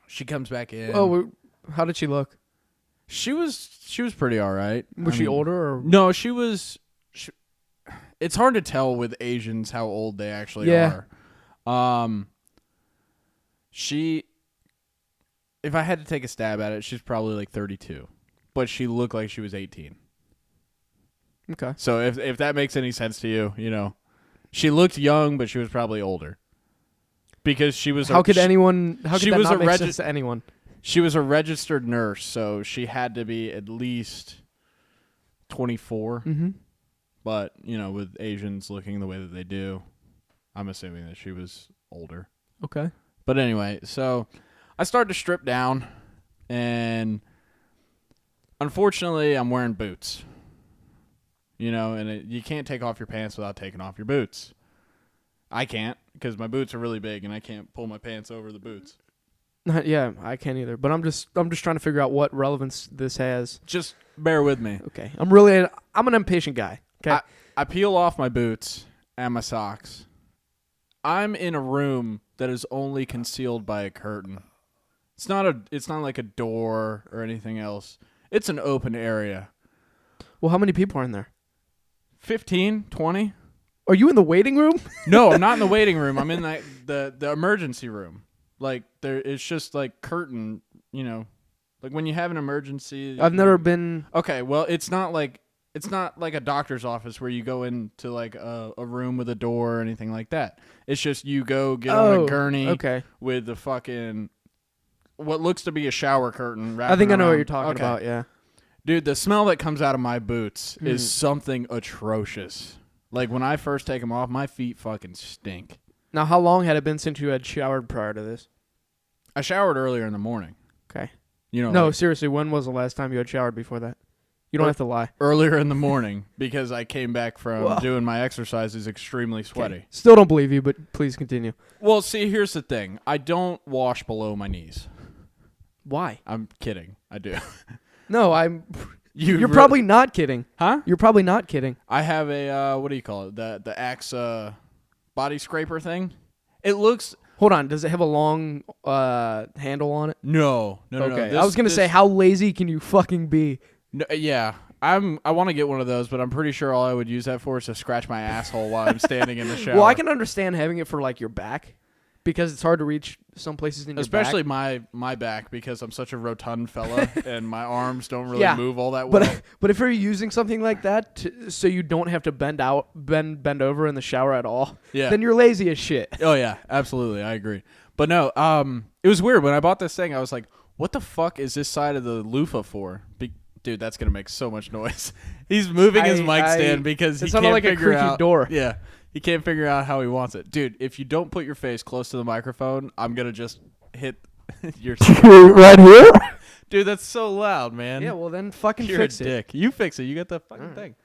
she comes back in.
Oh, how did she look?
She was pretty all right.
Was she older or?
No, she was. It's hard to tell with Asians how old they actually are. If I had to take a stab at it, she's probably like 32, but she looked like she was 18.
Okay.
So if that makes any sense to you, she looked young, but she was probably older. Because she was.
How could that not make sense to anyone?
She was a registered nurse, so she had to be at least 24.
Mm-hmm.
But, with Asians looking the way that they do, I'm assuming that she was older.
Okay.
But anyway, so I started to strip down, and unfortunately, I'm wearing boots. And you can't take off your pants without taking off your boots. I can't, because my boots are really big, and I can't pull my pants over the boots.
Yeah, I can't either. But I'm just trying to figure out what relevance this has.
Just bear with me.
Okay. I'm an impatient guy. Okay.
I peel off my boots and my socks. I'm in a room that is only concealed by a curtain. It's not like a door or anything else. It's an open area.
Well, how many people are in there?
15, 20.
Are you in the waiting room?
No, I'm not in the waiting room. I'm in the emergency room. Like it's just like curtain, like when you have an emergency.
I've never been.
Okay, well, it's not like a doctor's office where you go into like a room with a door or anything like that. It's just you go get on a gurney with the fucking what looks to be a shower curtain.
I think I know
around.
what you're talking about. Yeah,
dude, the smell that comes out of my boots is something atrocious. Like when I first take them off, my feet fucking stink.
Now, how long had it been since you had showered prior to this?
I showered earlier in the morning.
Okay.
No,
seriously, when was the last time you had showered before that? You don't have to lie.
Earlier in the morning, because I came back from doing my exercises extremely sweaty.
Okay. Still don't believe you, but please continue.
Well, see, here's the thing. I don't wash below my knees.
Why?
I'm kidding. I do.
No, You're probably not kidding.
Huh?
You're probably not kidding.
I have a, what do you call it? The Axe body scraper thing. It looks...
Hold on. Does it have a long handle on it?
No.
Okay. I was going to say, how lazy can you fucking be?
No, yeah. I want to get one of those, but I'm pretty sure all I would use that for is to scratch my asshole while I'm standing in the shower.
Well, I can understand having it for like your back because it's hard to reach some places in your
Especially
back.
my back because I'm such a rotund fella and my arms don't really move all that well.
But if you're using something like that so you don't have to bend over in the shower at all, then you're lazy as shit.
Oh yeah, absolutely. I agree. But no, it was weird when I bought this thing. I was like, what the fuck is this side of the loofah for? Dude, that's gonna make so much noise. He's moving his mic stand because he can't
like
figure
a creaky
out.
door.
Yeah, he can't figure out how he wants it. Dude, if you don't put your face close to the microphone, I'm gonna just hit your.
Right here.
Dude, that's so loud, man.
Yeah, well then fucking
You're
fix
a
it.
dick. You fix it. You got the fucking thing.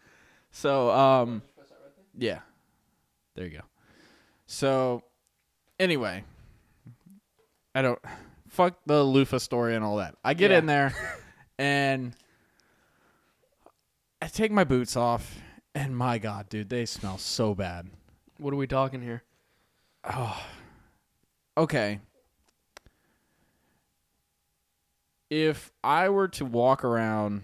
So, yeah. There you go. So, anyway, fuck the loofah story and all that. I get in there, and I take my boots off, and my God, dude, they smell so bad.
What are we talking here?
Oh, okay. If I were to walk around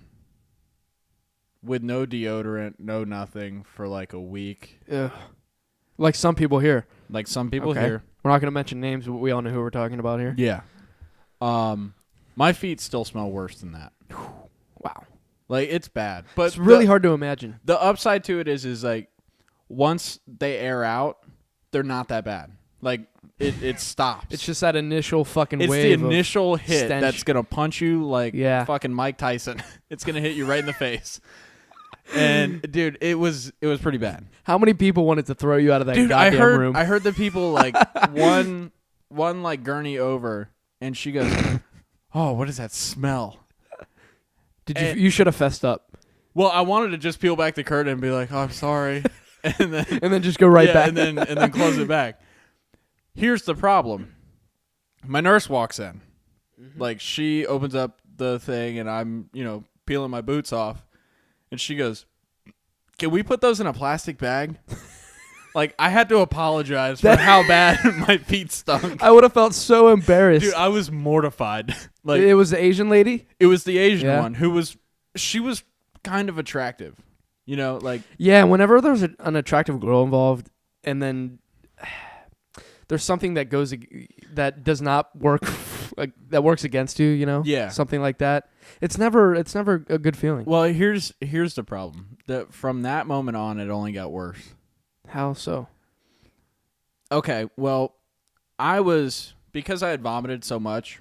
with no deodorant, no nothing for like a week.
Ugh. Like some people here.
Like some people here.
We're not going to mention names, but we all know who we're talking about here.
Yeah. My feet still smell worse than that.
Wow.
Like, it's bad. But
it's really hard to imagine.
The upside to it is like, once they air out, they're not that bad. Like, it stops.
It's just that initial fucking wave.
It's the initial hit
stench.
that's going to punch you like fucking Mike Tyson. It's going to hit you right in the face. And, dude, it was pretty bad.
How many people wanted to throw you out of that goddamn room?
I heard the people, like, one like, gurney over, and she goes, oh, what is that smell?
You should have fessed up.
Well, I wanted to just peel back the curtain and be like, oh, I'm sorry. And
then just go right back.
and then close it back. Here's the problem. My nurse walks in. Mm-hmm. Like, she opens up the thing, and I'm, peeling my boots off. And she goes, can we put those in a plastic bag? Like, I had to apologize for how bad my feet stunk.
I would have felt so embarrassed.
Dude, I was mortified. Like,
it was the Asian lady?
It was the Asian one she was kind of attractive. Like...
Yeah, whenever there's an attractive girl involved, and then there's something that that does not work, like that works against you,
Yeah.
Something like that. It's never a good feeling.
Well, here's the problem. That from that moment on, it only got worse.
How so?
Okay, well, because I had vomited so much,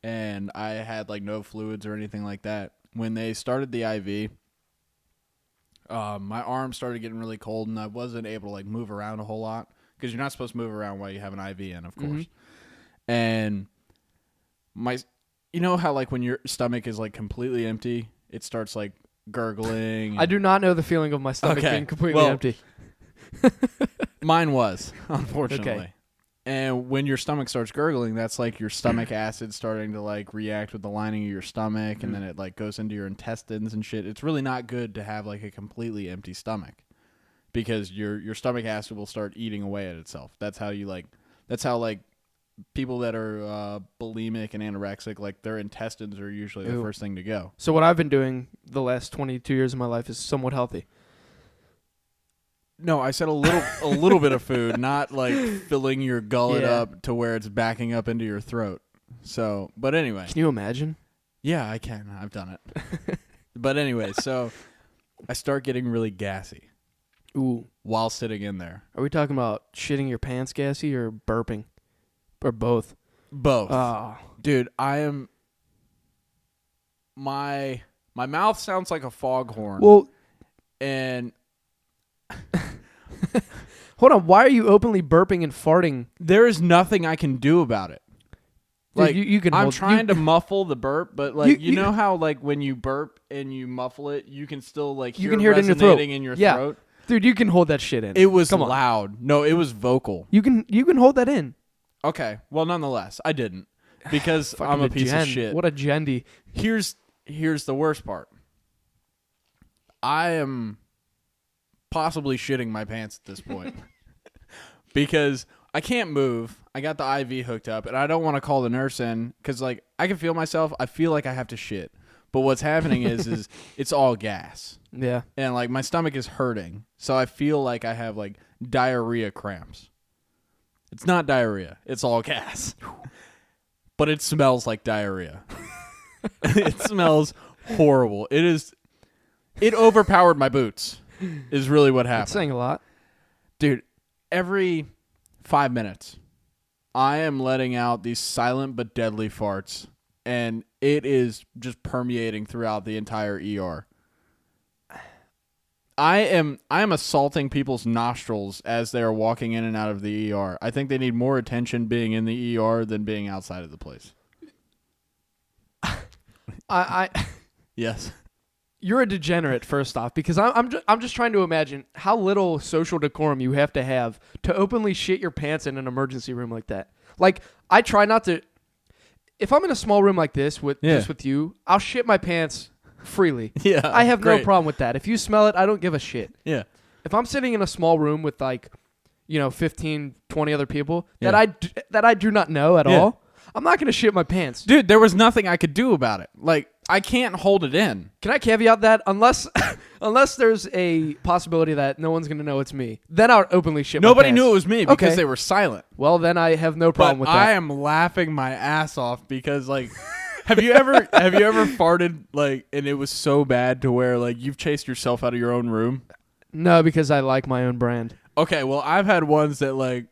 and I had like no fluids or anything like that. When they started the IV, my arm started getting really cold, and I wasn't able to like move around a whole lot because you're not supposed to move around while you have an IV in, of course. Mm-hmm. And you know how like when your stomach is like completely empty, it starts like gurgling.
I do not know the feeling of my stomach being completely empty.
Mine was, unfortunately.
Okay.
And when your stomach starts gurgling, that's like your stomach acid starting to like react with the lining of your stomach, and then it like goes into your intestines and shit. It's really not good to have like a completely empty stomach because your stomach acid will start eating away at itself. That's how people that are bulimic and anorexic, like their intestines are usually the first thing to go.
So what I've been doing the last 22 years of my life is somewhat healthy.
No, I said a little bit of food, not like filling your gullet up to where it's backing up into your throat. So, but anyway.
Can you imagine?
Yeah, I can. I've done it. But anyway, so I start getting really gassy.
Ooh. While
sitting in there.
Are we talking about shitting your pants gassy or burping? Or both?
Both.
Oh.
Dude, I am... My mouth sounds like a foghorn.
Well...
And...
Hold on, why are you openly burping and farting?
There is nothing I can do about it. Like,
dude, you can
I'm trying to muffle the burp, but like you know how like when you burp and you muffle it, you can still like hear it in your throat. Throat.
Dude, you can hold that shit in.
It was loud. No, it was vocal.
You can hold that in.
Okay. Well, nonetheless, I didn't because I'm a piece of shit.
What a gendy.
Here's the worst part. I am possibly shitting my pants at this point because I can't move. I got the IV hooked up, and I don't want to call the nurse in because, like, I can feel myself. I feel like I have to shit, but what's happening is it's all gas.
Yeah,
and like my stomach is hurting, so I feel like I have like diarrhea cramps. It's not diarrhea; it's all gas, but it smells like diarrhea. It smells horrible. It overpowered my boots. Is really what happened.
That's saying a lot.
Dude, every 5 minutes, I am letting out these silent but deadly farts, and it is just permeating throughout the entire ER. I am assaulting people's nostrils as they are walking in and out of the ER. I think they need more attention being in the ER than being outside of the place. Yes.
You're a degenerate, first off, because I'm just trying to imagine how little social decorum you have to openly shit your pants in an emergency room like that. Like, I try not to. If I'm in a small room like this just with you, I'll shit my pants freely.
Yeah,
I have
great.
no problem with that. If you smell it, I don't give a shit.
Yeah.
If I'm sitting in a small room with 15, 20 other people
Yeah.
that I do not know at all, I'm not going to shit my pants.
Dude, there was nothing I could do about it. Like, I can't hold it in.
Can I caveat that? Unless there's a possibility that no one's going to know it's me, then I'll openly shit my pants.
Nobody knew it was me because they were silent.
Well, then I have no problem with that.
I am laughing my ass off because, like, have you ever farted, like, and it was so bad to where, like, you've chased yourself out of your own room?
No, because I like my own brand.
Okay, well, I've had ones that, like,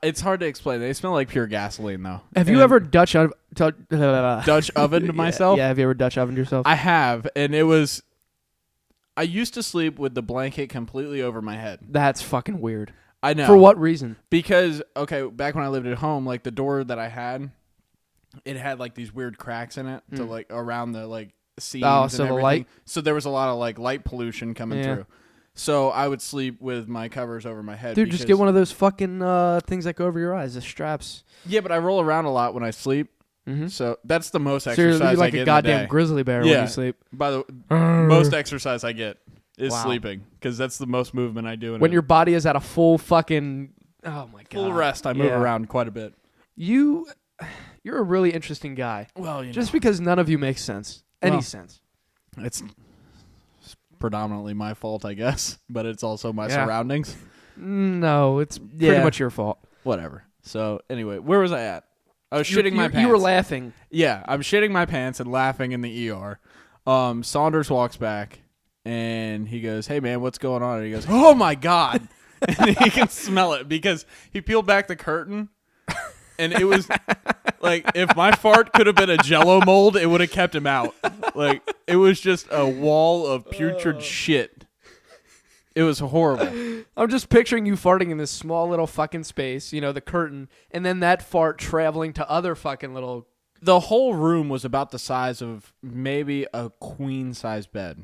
it's hard to explain. They smell like pure gasoline, though.
Have you ever Dutch ovened myself? Yeah, have you ever Dutch ovened yourself?
I have, and it was... I used to sleep with the blanket completely over my head.
That's fucking weird.
I know.
For what reason?
Because, okay, back when I lived at home, like, the door that I had, it had, like, these weird cracks in it to, like, around the, like, seams and everything.
The light?
So there was a lot of, like, light pollution coming through. So I would sleep with my covers over my head.
Dude, just get one of those fucking things that go over your eyes, the straps.
Yeah, but I roll around a lot when I sleep. Mm-hmm. So that's the most
So
exercise
you're like
I get
a goddamn
in the day.
grizzly bear when you sleep.
By the most exercise I get is sleeping because that's the most movement I do.
When your body is at a full fucking... Oh, my God.
Full rest, I move around quite a bit.
You're a really interesting guy.
Well,
just because none of you makes sense. Any sense.
It's predominantly my fault, I guess, but it's also my surroundings.
No, it's pretty much your fault.
Whatever. So, anyway, where was I at? I was shitting my pants.
You were laughing.
Yeah, I'm shitting my pants and laughing in the ER. Saunders walks back, and he goes, "Hey, man, what's going on?" And he goes, "Oh, my God." And he can smell it because he peeled back the curtain, and it was like if my fart could have been a Jell-O mold, it would have kept him out. Like, it was just a wall of putrid shit. It was horrible.
I'm just picturing you farting in this small little fucking space, the curtain, and then that fart traveling to other fucking little...
The whole room was about the size of maybe a queen-size bed.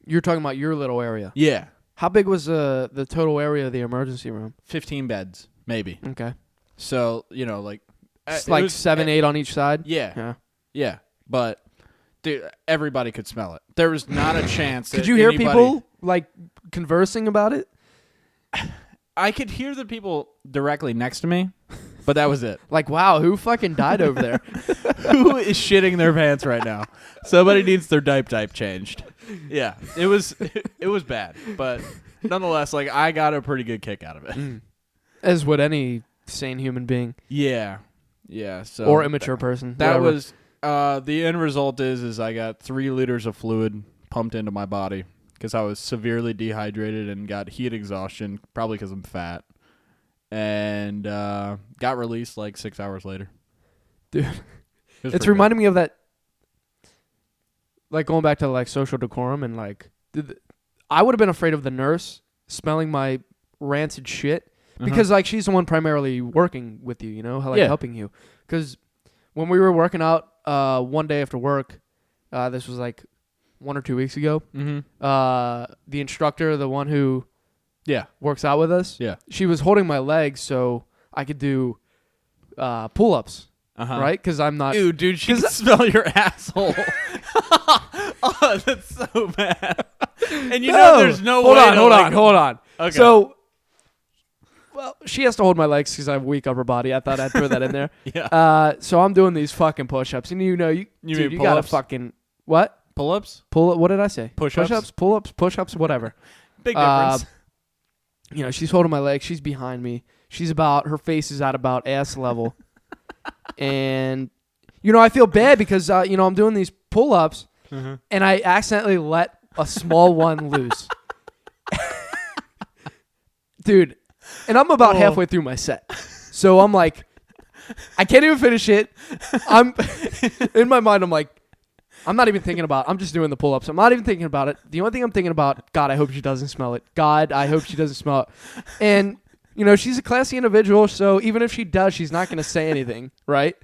You're talking about your little area?
Yeah.
How big was the total area of the emergency room?
15 beds, maybe.
Okay.
So, like...
It's like 7, 8 on each side?
Yeah. Yeah. But, dude, everybody could smell it. There was not a chance that
Could you hear people, like, conversing about it?
I could hear the people directly next to me, but that was it.
Like, wow, who fucking died over there?
Who is shitting their pants right now? Somebody needs their diaper changed. Yeah, it was bad, but nonetheless, like, I got a pretty good kick out of it.
As would any sane human being.
Yeah. Yeah. So
or immature person.
That
whatever.
was the end result is I got 3 liters of fluid pumped into my body because I was severely dehydrated and got heat exhaustion, probably because I'm fat, and got released like 6 hours later.
Dude, it's reminding me of that. Like, going back to, like, social decorum and, like, I would have been afraid of the nurse smelling my rancid shit because, like, she's the one primarily working with you, helping you. Because when we were working out one day after work, this was, like, 1 or 2 weeks ago, the instructor, the one who works out with us, she was holding my legs so I could do pull-ups. Right? Because I'm not...
Dude, she can smell your asshole. Oh, that's so bad. And there's no way
Hold on.
Okay.
So, well, she has to hold my legs because I have weak upper body. I thought I'd throw that in there.
Yeah.
So I'm doing these fucking push-ups. And you gotta fucking... What?
Pull-ups?
What did I say?
Push-ups?
Push-ups, pull-ups, push-ups, whatever.
Big difference.
She's holding my legs. She's behind me. Her face is at about ass level. And, I feel bad because, I'm doing these pull-ups, and I accidentally let a small one loose. Dude, and I'm about halfway through my set. So I'm like, I can't even finish it. I'm in my mind. I'm like, I'm not even thinking about it. I'm just doing the pull-ups. I'm not even thinking about it. The only thing I'm thinking about, God, I hope she doesn't smell it. God, I hope she doesn't smell it. And, you know, she's a classy individual, so even if she does, she's not going to say anything, right?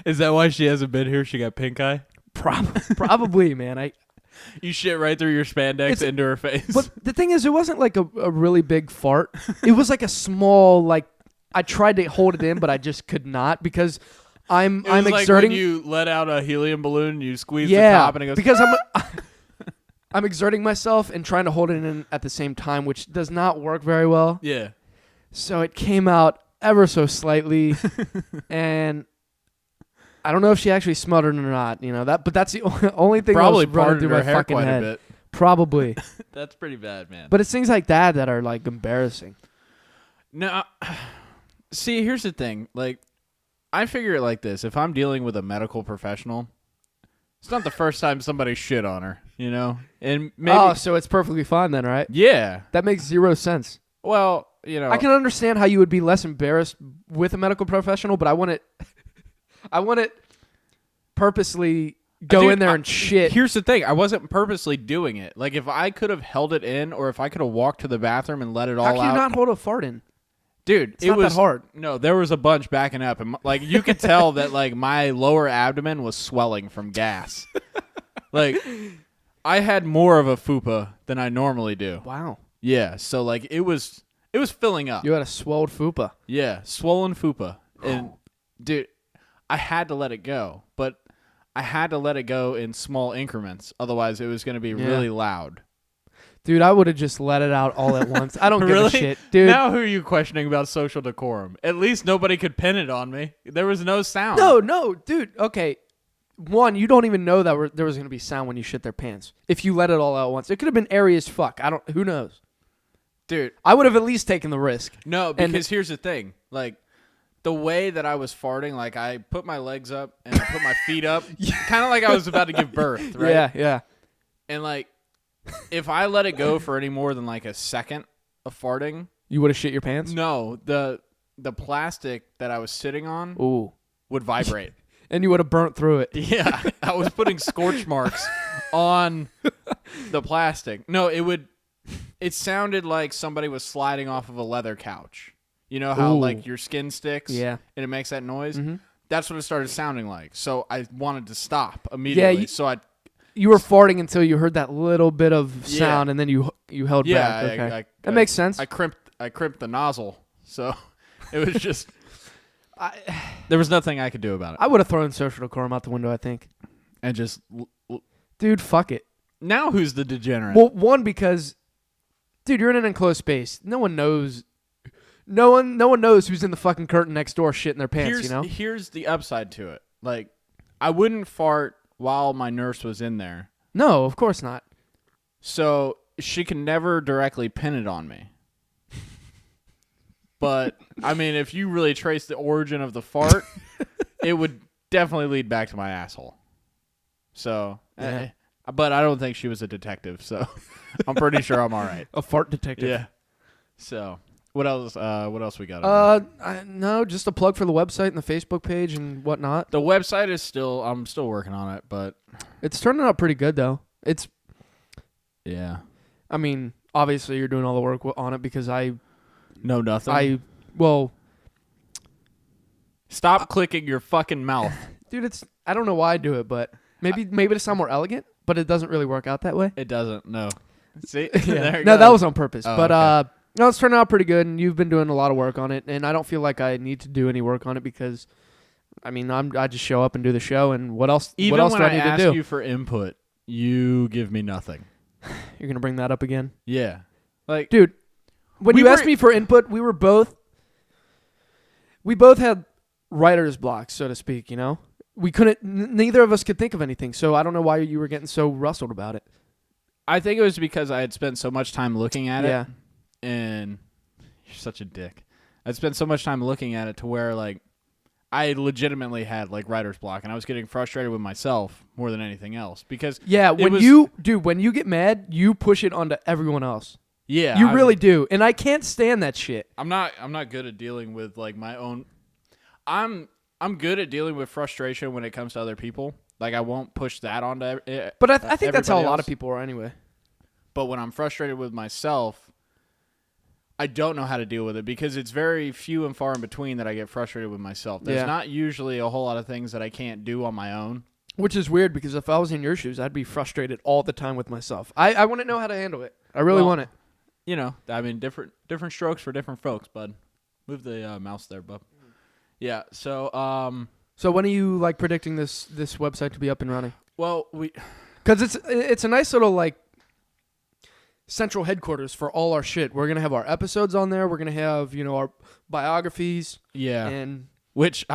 Is that why she hasn't been here? She got pink eye?
Probably, man.
You shit right through your spandex into her face.
But the thing is, it wasn't like a really big fart. It was like a small, like, I tried to hold it in, but I just could not because... I'm exerting.
Like when you let out a helium balloon and you squeeze the top and it goes.
Because I'm exerting myself and trying to hold it in at the same time, which does not work very well.
Yeah.
So it came out ever so slightly, and I don't know if she actually smelled it or not. You know that, but that's the only thing
probably
that was running through my fucking head.
A bit.
Probably.
That's pretty bad, man.
But it's things like that are like embarrassing.
No, see, here's the thing, like. I figure it like this. If I'm dealing with a medical professional, it's not the first time somebody shit on her, you know? And maybe
so it's perfectly fine then, right?
Yeah.
That makes zero sense.
Well, you know.
I can understand how you would be less embarrassed with a medical professional, but I want it purposely go in there and shit.
Here's the thing. I wasn't purposely doing it. Like, if I could have held it in or if I could have walked to the bathroom and let it all out.
How can you not hold a fart in?
Dude,
it was that hard.
No, there was a bunch backing up, and like you could tell that like my lower abdomen was swelling from gas. Like, I had more of a fupa than I normally do.
Wow.
Yeah, so like it was filling up.
You had a swelled fupa.
Yeah, swollen fupa, and dude, I had to let it go, but I had to let it go in small increments. Otherwise, it was going to be really loud.
Dude, I would have just let it out all at once. I don't
really?
give a shit. Dude.
Now who are you questioning about social decorum? At least nobody could pin it on me. There was no sound.
No, dude. Okay. One, you don't even know that there was going to be sound when you shit their pants. If you let it all out at once. It could have been airy as fuck. Who knows?
Dude.
I would have at least taken the risk.
No, because here's the thing. Like, the way that I was farting, like I put my legs up and I put my feet up. Kind of like I was about to give birth, right?
Yeah.
And like, if I let it go for any more than like a second of farting,
you would have shit your pants?
No, the plastic that I was sitting on would vibrate.
And you would have burnt through it.
Yeah, I was putting scorch marks on the plastic. No, it sounded like somebody was sliding off of a leather couch. You know how like your skin sticks and it makes that noise? Mm-hmm. That's what it started sounding like. So I wanted to stop immediately.
You were farting until you heard that little bit of sound, and then you held back. Okay. That makes sense.
I crimped the nozzle, so it was just there was nothing I could do about it.
I would have thrown social decorum out the window, I think,
and just
dude, fuck it.
Now who's the degenerate?
Well, one, because dude, you're in an enclosed space. No one knows. No one knows who's in the fucking curtain next door shitting their pants.
Here's the upside to it. Like, I wouldn't fart while my nurse was in there.
No, of course not.
So she can never directly pin it on me. But, I mean, if you really trace the origin of the fart, it would definitely lead back to my asshole. So, but I don't think she was a detective, so I'm pretty sure I'm all right.
A fart detective.
Yeah. So, what else? What else we got?
No, just a plug for the website and the Facebook page and whatnot.
The website is I'm still working on it, but
it's turning out pretty good though.
Yeah.
I mean, obviously you're doing all the work on it because I
know nothing. Stop clicking your fucking mouth,
dude. I don't know why I do it, but maybe to sound more elegant, but it doesn't really work out that way.
It doesn't. No. See,
no, that was on purpose, but
okay.
No, it's turning out pretty good, and you've been doing a lot of work on it, and I don't feel like I need to do any work on it because, I mean, I just show up and do the show, and what else?
Even
what else
when
do I need to do?
ask you for input, you give me nothing.
You're gonna bring that up again?
Yeah, like,
dude, when you asked me for input, we both had writer's blocks, so to speak. You know, we couldn't. Neither of us could think of anything, so I don't know why you were getting so rustled about it.
I think it was because I had spent so much time looking at it.
Yeah.
And you're such a dick. I'd spent so much time looking at it to where, like, I legitimately had, like, writer's block, and I was getting frustrated with myself more than anything else. Because
when you get mad, you push it onto everyone else.
Yeah,
You really do, and I can't stand that shit.
I'm not good at dealing with like my own. I'm good at dealing with frustration when it comes to other people. Like I won't push that onto.
But I think that's how a
everybody
lot
else.
of people are anyway.
But when I'm frustrated with myself, I don't know how to deal with it because it's very few and far in between that I get frustrated with myself. There's not usually a whole lot of things that I can't do on my own.
Which is weird because if I was in your shoes, I'd be frustrated all the time with myself. I wouldn't know how to handle it. I really want it.
You know, I mean, different strokes for different folks, bud. Move the mouse there, bub. Yeah. So,
So when are you like predicting this website to be up and running?
well,
Because it's a nice little like central headquarters for all our shit. We're gonna have our episodes on there. We're gonna have our biographies.
yeah.
And
Which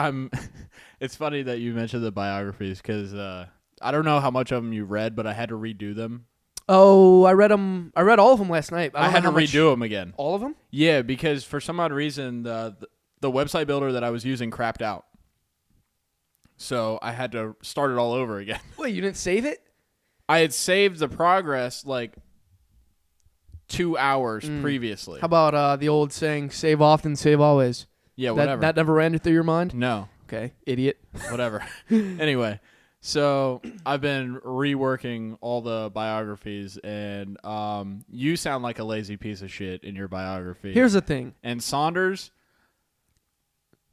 it's funny that you mentioned the biographies because I don't know how much of them you read, but I had to redo them.
I read them. I read all of them last night.
I had to redo them again.
All of them?
Yeah, because for some odd reason, the website builder that I was using crapped out. So I had to start it all over again.
Wait, you didn't save it?
I had saved the progress like 2 hours previously.
How about the old saying, save often, save always?
Yeah, whatever.
That never ran through your mind?
No.
Okay, idiot.
Whatever. Anyway, so I've been reworking all the biographies, and you sound like a lazy piece of shit in your biography.
Here's the thing.
And Saunders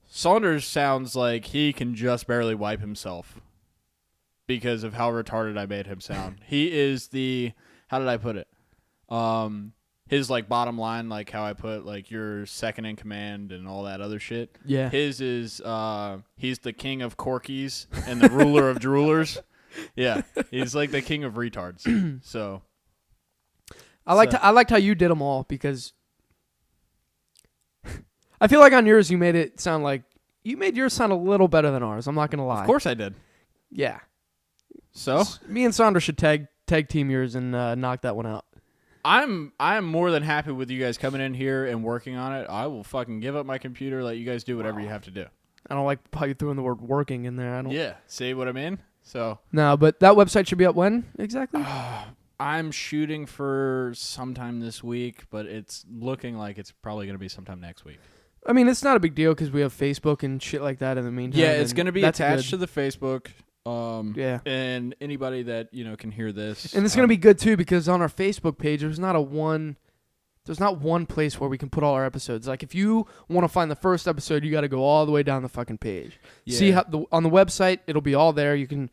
sounds like he can just barely wipe himself because of how retarded I made him sound. He is how did I put it? His like bottom line, like how I put like you're second in command and all that other shit.
Yeah.
His is he's the king of corkies and the ruler of droolers. Yeah, he's like the king of retards. So
I liked how you did them all because I feel like on yours you made yours sound a little better than ours. I'm not gonna lie.
Of course I did.
Yeah.
So
Me and Saunders should tag team yours and knock that one out.
I'm more than happy with you guys coming in here and working on it. I will fucking give up my computer, let you guys do whatever you have to do.
I don't like how you threw in the word working in there.
Yeah, see what I mean? So
no, but that website should be up when exactly?
I'm shooting for sometime this week, but it's looking like it's probably going to be sometime next week.
I mean, it's not a big deal because we have Facebook and shit like that in the meantime.
Yeah, it's going to be attached to the Facebook.
Yeah.
And anybody that, can hear this.
And it's going to be good, too, because on our Facebook page, there's not one place where we can put all our episodes. Like, if you want to find the first episode, you got to go all the way down the fucking page. Yeah. See how on the website, it'll be all there. You can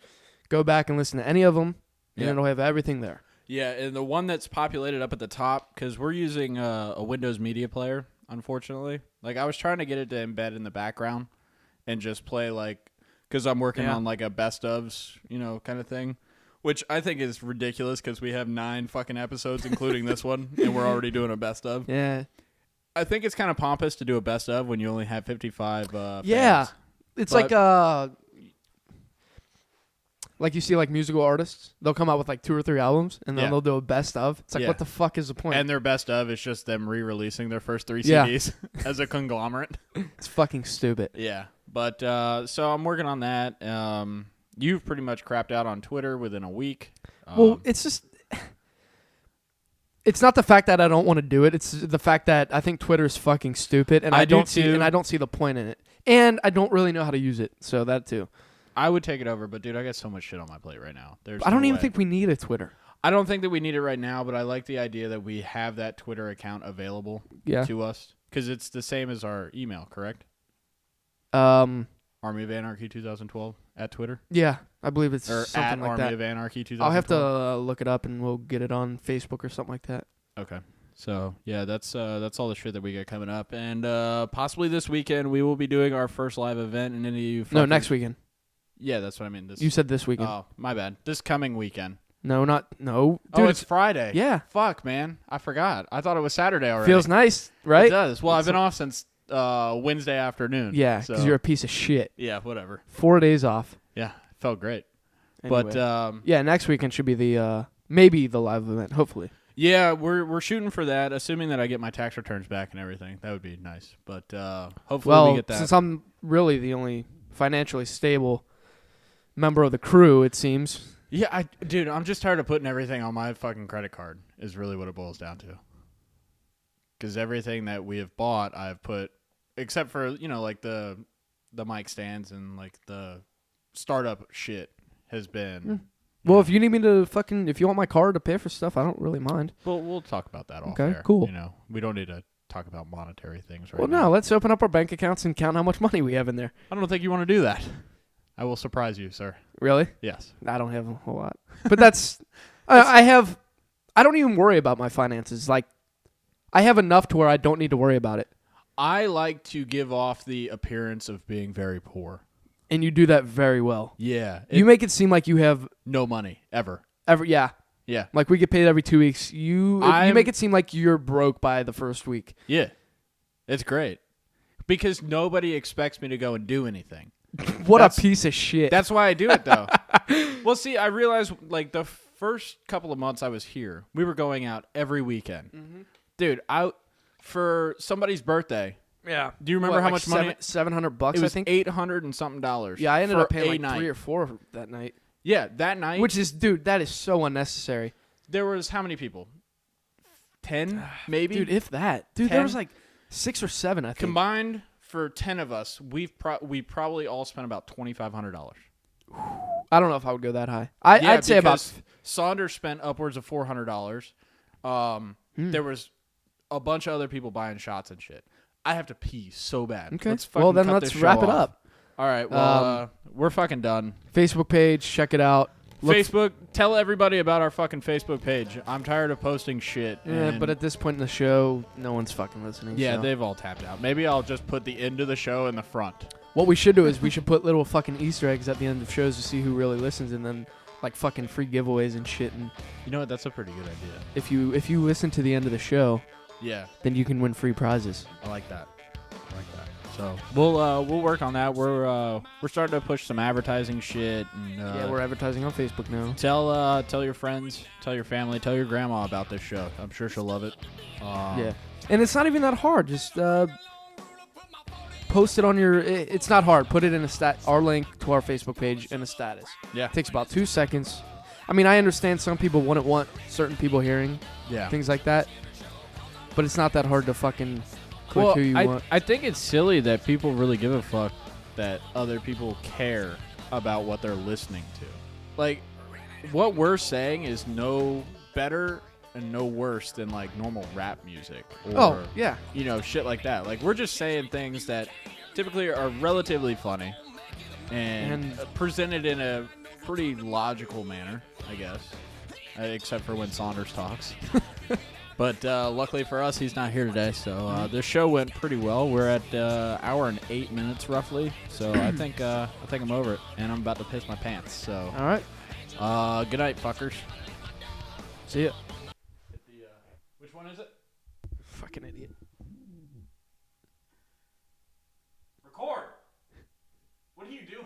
go back and listen to any of them, and it'll have everything there.
Yeah, and the one that's populated up at the top, because we're using a Windows Media Player, unfortunately. Like, I was trying to get it to embed in the background and just play, like, because I'm working on, like, a best ofs, kind of thing, which I think is ridiculous because we have 9 fucking episodes, including this one, and we're already doing a best of.
Yeah.
I think it's kind of pompous to do a best of when you only have 55
Yeah.
fans.
It's like you see like musical artists, they'll come out with like 2 or 3 albums and then they'll do a best of. It's like, what the fuck is the point?
And their best of is just them re-releasing their first 3 CDs as a conglomerate.
It's fucking stupid.
Yeah. But so I'm working on that. You've pretty much crapped out on Twitter within a week.
Well, it's just... It's not the fact that I don't want to do it. It's the fact that I think Twitter is fucking stupid, and I don't see the point in it. And I don't really know how to use it, so that too.
I would take it over, but dude, I got so much shit on my plate right now.
I don't even think we need a Twitter.
I don't think that we need it right now, but I like the idea that we have that Twitter account available to us because it's the same as our email, correct? Army of Anarchy 2012 at Twitter.
Yeah, I believe it's
or
something
at
like
Army
that.
of Anarchy 2012.
I'll have to look it up and we'll get it on Facebook or something like that.
Okay. So yeah, that's all the shit that we got coming up, and possibly this weekend we will be doing our first live event. And any of you
no, next weekend.
Yeah, that's what I mean.
You said this weekend.
Oh, my bad. This coming weekend.
No. Dude,
it's Friday.
Yeah.
Fuck, man. I forgot. I thought it was Saturday already.
Feels nice, right?
It does. Well, I've been off since Wednesday afternoon.
Yeah, because you're a piece of shit.
Yeah, whatever.
4 days off.
Yeah, felt great.
Anyway.
But
yeah, next weekend should be the maybe the live event, hopefully.
Yeah, we're shooting for that, assuming that I get my tax returns back and everything. That would be nice. But hopefully we get that.
Since I'm really the only financially stable member of the crew, it seems.
Yeah, dude, I'm just tired of putting everything on my fucking credit card is really what it boils down to. because everything that we have bought, I've put, except for like the mic stands and like the startup shit has been.
Well, if you need me to if you want my card to pay for stuff, I don't really mind.
Well, we'll talk about that off
Okay,
air.
cool.
We don't need to talk about monetary things right
Well,
now.
no, let's open up our bank accounts and count how much money we have in there.
I don't think you want to do that. I will surprise you, sir.
Really?
Yes.
I don't have a whole lot. But that's I don't even worry about my finances. Like, I have enough to where I don't need to worry about it.
I like to give off the appearance of being very poor.
And you do that very well.
Yeah.
You make it seem like you have
no money ever.
yeah.
Yeah.
Like we get paid every 2 weeks. You make it seem like you're broke by the first week.
Yeah. It's great. Because nobody expects me to go and do anything.
A piece of shit.
That's why I do it though. Well, see, I realized like the first couple of months I was here, we were going out every weekend. Mm-hmm. Dude, for somebody's birthday.
Yeah.
Do you remember how much money?
$700,
it was
I think.
$800 and something dollars.
Yeah, I ended up paying like
night.
3 or 4 that night.
Yeah, that night.
Which is, dude, that is so unnecessary.
There was how many people? 10, maybe?
Dude, if that. Dude,
10?
there was like 6 or 7, I think.
Combined for 10 of us, we probably all spent about $2,500.
I don't know if I would go that high. I'd say about...
Saunders spent upwards of $400. There was a bunch of other people buying shots and shit. I have to pee so bad.
Okay.
Let's
wrap it up.
All right. Well, we're fucking done.
Facebook page, check it out.
Facebook, tell everybody about our fucking Facebook page. I'm tired of posting shit.
Yeah, but at this point in the show, no one's fucking listening.
Yeah,
so.
they've all tapped out. Maybe I'll just put the end of the show in the front.
What we should do is we should put little fucking Easter eggs at the end of shows to see who really listens, and then like fucking free giveaways and shit. And
you know what? That's a pretty good idea.
If you listen to the end of the show,
yeah,
then you can win free prizes.
I like that. So we'll work on that. We're starting to push some advertising shit. And,
yeah, we're advertising on Facebook now.
Tell your friends, tell your family, tell your grandma about this show. I'm sure she'll love it.
Yeah, and it's not even that hard. Just post it on your. It's not hard. Put it in our link to our Facebook page in a status.
Yeah,
it takes about 2 seconds. I mean, I understand some people wouldn't want certain people hearing things like that, but it's not that hard to fucking.
Well,
who you want.
I think it's silly that people really give a fuck that other people care about what they're listening to. Like, what we're saying is no better and no worse than, like, normal rap music. Or, shit like that. Like, we're just saying things that typically are relatively funny and presented in a pretty logical manner, I guess. Except for when Saunders talks. But luckily for us, he's not here today. So this show went pretty well. We're at hour and 8 minutes roughly. So I think I'm over it, and I'm about to piss my pants. So
all right.
Good night, fuckers.
See ya.
Which one is it?
Fucking idiot.
Record. What are you doing?